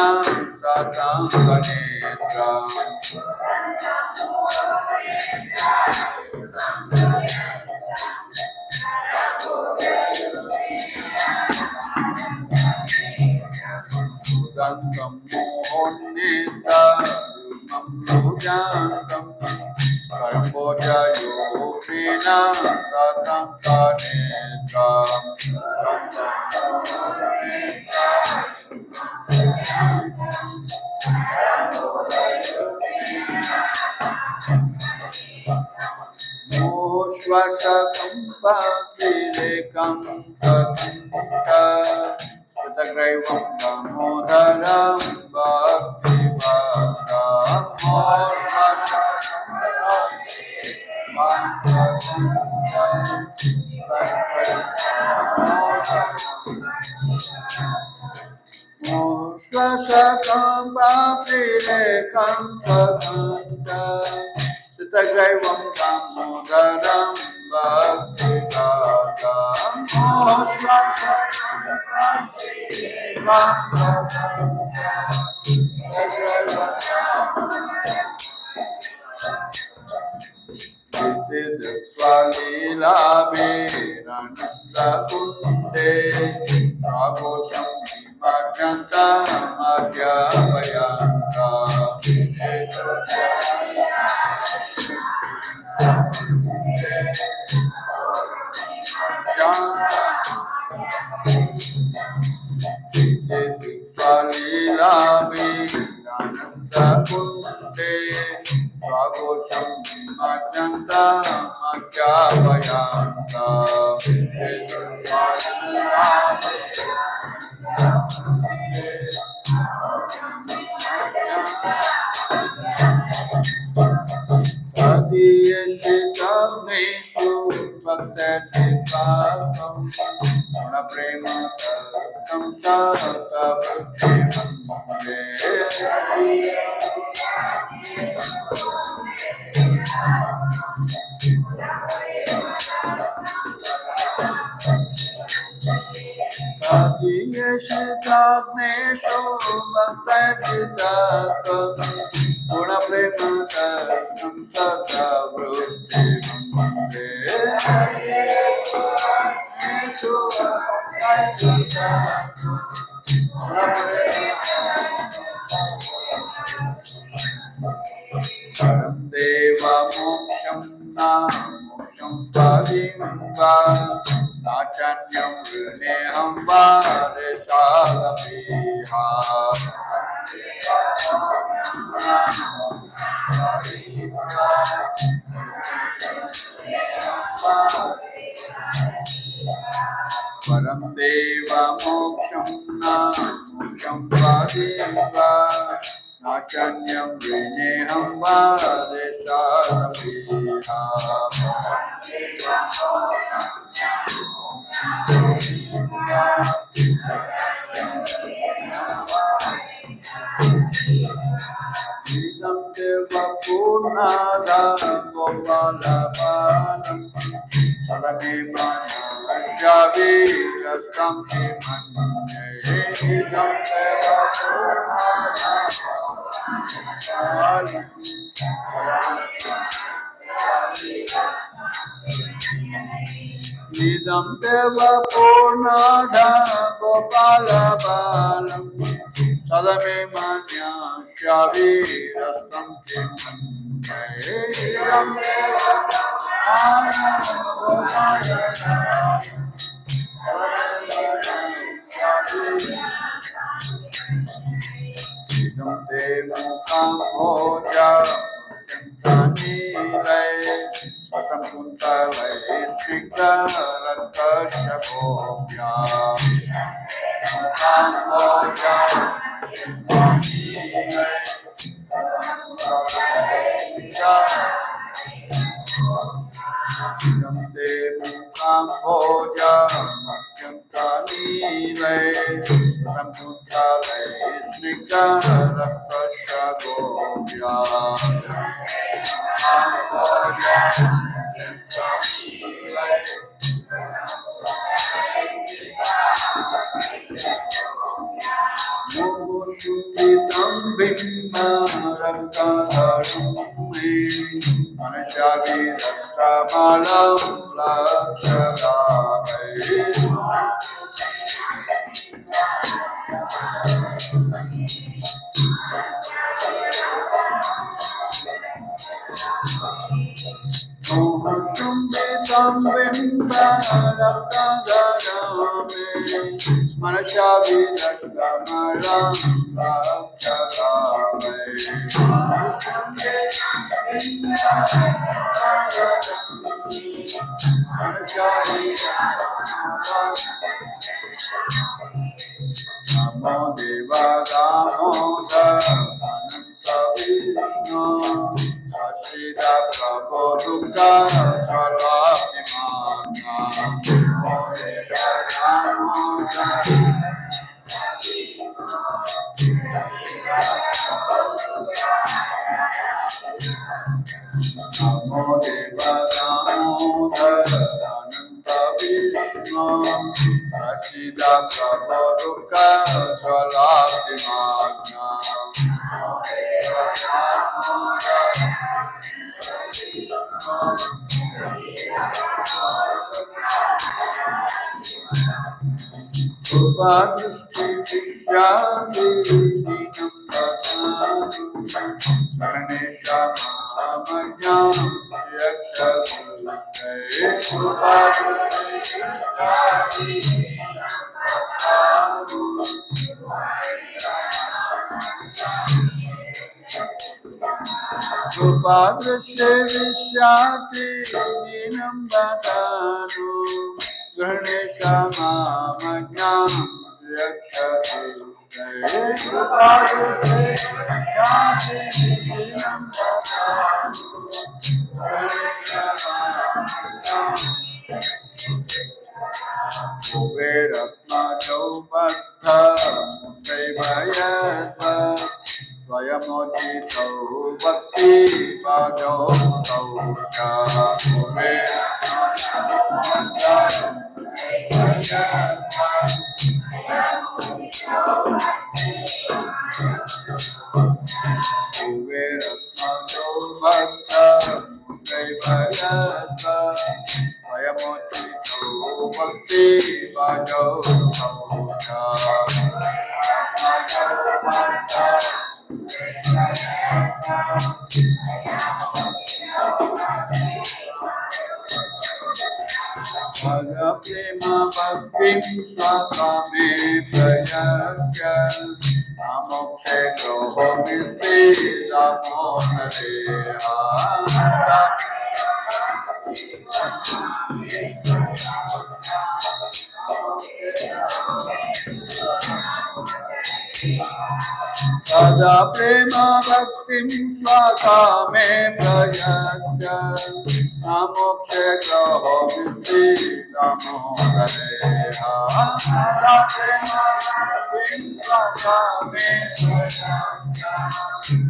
S1: సతాంగనేత్రా యుగంతం మోహనేత్రాయుగం పూజాంతం పరం భోజయోపేన సతాంగనేత్రా శ్వాసకంపతిరేకం సతగ్రైవం Damodaram శ్వాసకంపతిరేకం చిత్తగ్రైవం Damodaram భక్తిదాతం Swalila Raghosam Vimagnanta Madhyavayanta Swalila Virananda Kunde Raghosam Vimagnanta Madhyavayanta Adiyashitavneshu Bhaktachitakam Guna Prema Tatam Sata Bhakti Mande Adiyashitavneshu Bhaktachitakam Guna Prema Tatam Sata Bhakti Mande Param Deva Moksham Moksham Padimva Nachanyam Vrineham Varesalapiha Param Deva Moksham Moksham Padimva Nachanyam Vrineham Varesalapiha Idam Deva Purnada Gopala Balam Salamimana Javi Rastam Manye Idam Deva Purnada Idam Deva Purnada Gopala Balam Salame Manya Shavi Rastam Manye Idam Deva Idam Deva Kamboja Chantanilai Satam Kuntalai Shikha Rakashabhya Kamboja Chantanilai Idam Deva Kamboja Chantanilai Satam Kuntalai Shikha Rakashabhya Shukritam Bimba Rakadharum Manashavi Rastamalam Lakshadamai Shukritam Bimba Rakadharum Manashavi Rastamalam Lakshadamai Namo Deva Damodar Ananta Vishnu Ashida Prabhu Dukha Chalapimana Namo Deva Damodar Namo Deva Damodar Ananta Vishnu Ashida Prabhu Dukha Chalapimana Namo Deva Damodar Upadrishya vishyati dinam badanu Ganesha mamajnam yakshati Upadrishya vishyati dinam badanu Ganesha mamajnam Uveratma jaupatha Prevayatma Swayamojito bhakti bhajo saucha Uveratmajo bhakta Prevayatma Swayamojito bhakti bhajo saucha Bhaga prema bhaktim swakame prayagya Namokshe groho misti damodare Bhaga prema bhaktim swakame prayagya Namokshe groho misti damodare Bhaga prema bhaktim swakame prayagya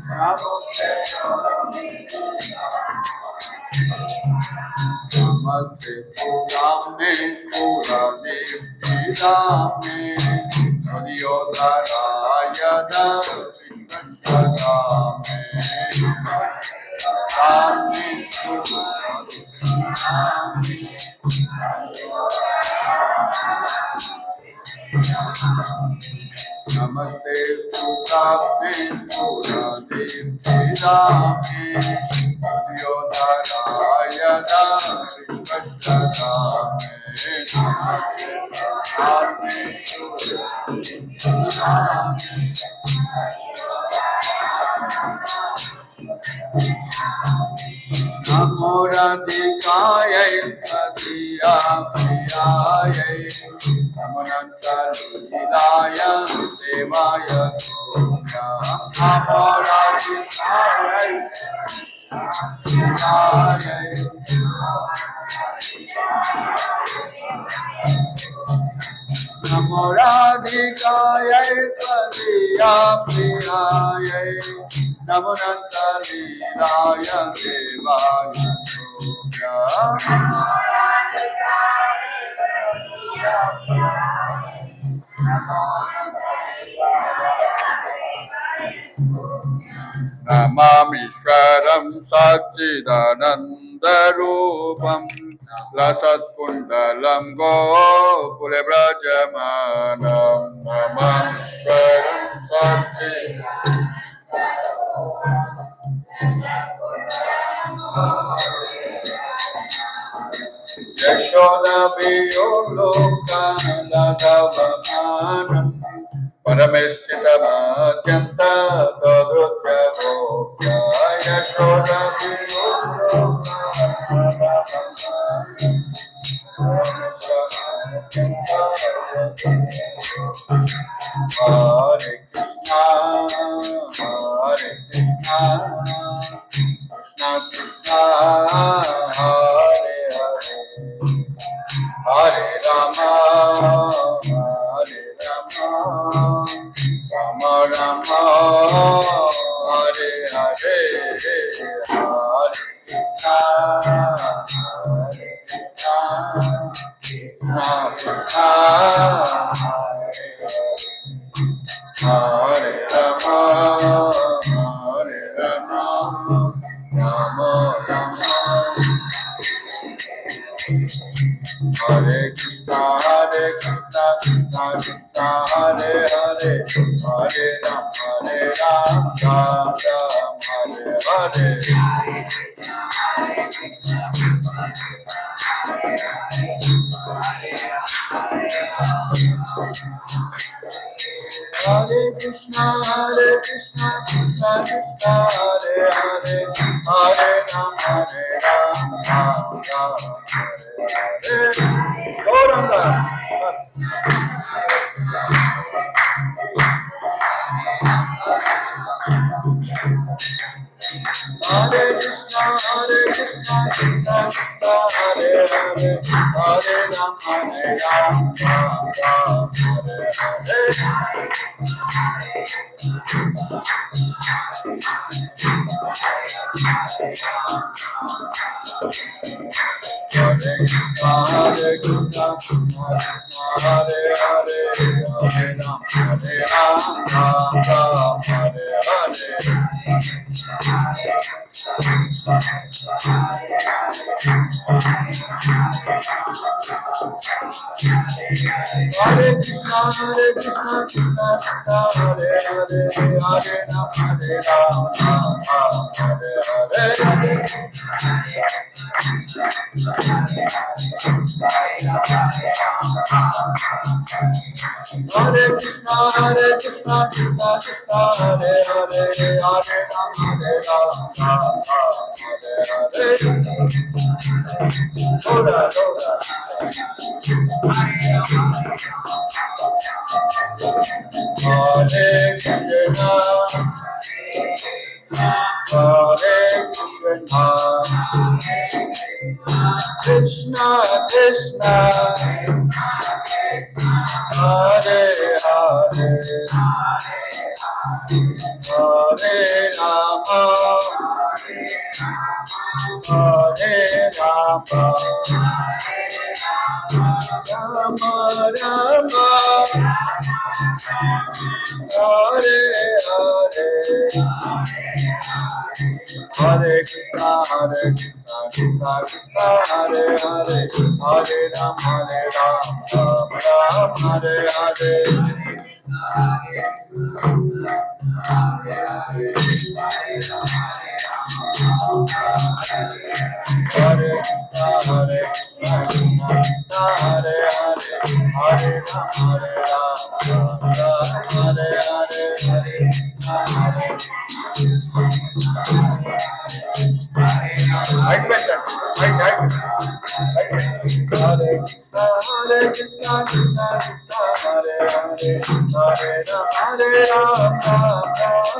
S1: Namokshe groho misti Namaste Purame Purane Pidame Adiyodharaya Vishvashadame Rame Purane Namaste Purame Purane Pidame Adiyodharaya Vishvashadame Rame Namo Radhikaya Padiya Priyaya Namanantalilaya Devaya Gopya Namo Radhikaya Priyaya Namo Radhikaya Padiya Priyaya Namanantalilaya Devaya Gopya Namamishwaram Satchidanandarupam Lasatkundalam Gopulabrajamanam Namamishwaram Satchidanandarupam Yashoda Viyolokanadavamanam Parameshita Madhyanta Tadrutya Gopya Yashoda Hare Krishna Hare Krishna Krishna Krishna Hare Hare Hare Rama Hare Rama Rama Rama Hare Hare Hare Krishna Hare Krishna Krishna Krishna Hare Rama Hare Rama Rama Rama Hare Krishna, Krishna Krishna, Hare Hare, Hare Rama, Rama Hare Hare. Gauranga. Hare Krishna, Krishna Krishna, Hare Hare, Hare Rama, Rama Hare Hare. Hare Krishna, Hare Hare, Hare Rama, Rama Hare Hare. Hare Krishna, Krishna Krishna, Hare Hare, Hare Rama, Hare Hare. Hare Krishna, Krishna Krishna, Hare Hare, Hare Rama, Hare Hare. Hare Krishna, Hare Krishna, Krishna Krishna, Hare Hare, Hare Rama, Hare Rama, Rama Rama, Hare Hare. Hare Krishna, Krishna Krishna, Hare Hare, Hare Rama, Rama Hare Hare. Hare Krishna, Krishna Hare Hare, Hare Rama, Rama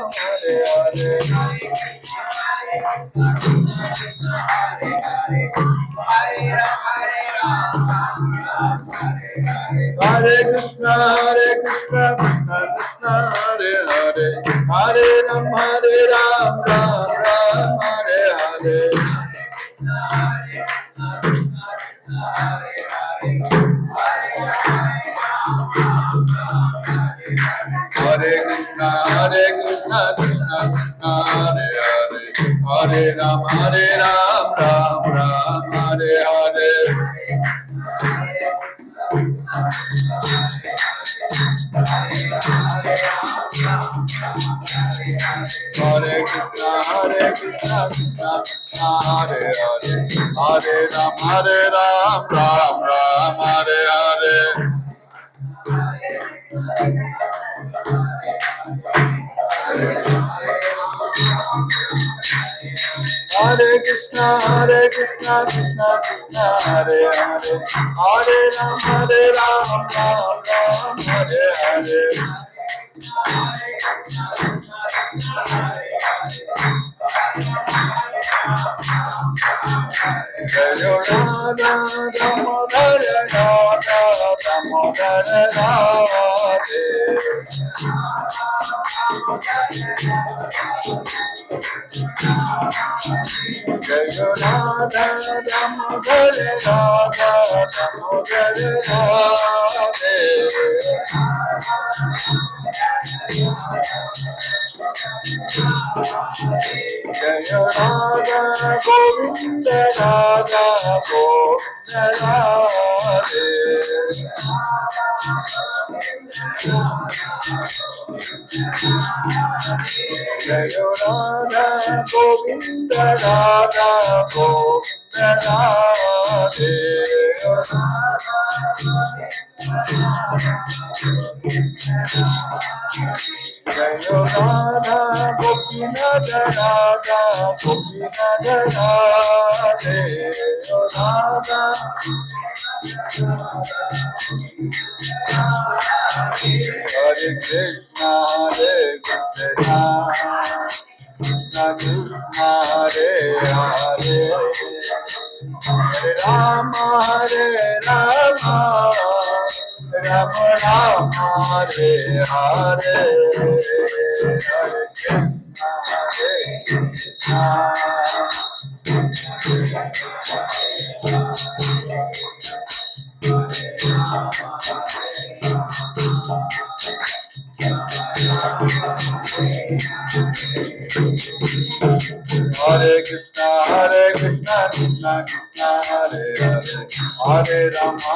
S1: Hare Hare. Hare Krishna, Hare Krishna, Krishna Hare Hare, Hare Rama, Hare Hare. Hare Krishna, Krishna Krishna, Hare Hare, Hare Rama, Rama Hare Hare. Hare Krishna, Krishna Krishna, Hare Hare, Hare Rama, Rama Hare Hare. Hare Krishna, Krishna Krishna, Hare Hare, Hare Rama, Rama Hare Hare. Hare Krishna, Krishna Krishna, Hare Hare, Hare Rama, Rama Hare Hare. Jaya Radha Damodara Radha Damodara Radhe. Jaya Radha Damodara Radha Damodara Radhe. Jaya Radha Govinda Radha Govinda Radhe. Jaya Radha Govinda Radha Govinda Radhe. Jaya Radha Gopinath Radha Gopinath Radhe. Radha Hare Krishna Hare Krishna Krishna Krishna Hare Hare Hare Rama Hare Rama Rama Rama Hare Hare Hare Krishna Hare Krishna. Hare Krishna Krishna Krishna Hare Hare Hare Rama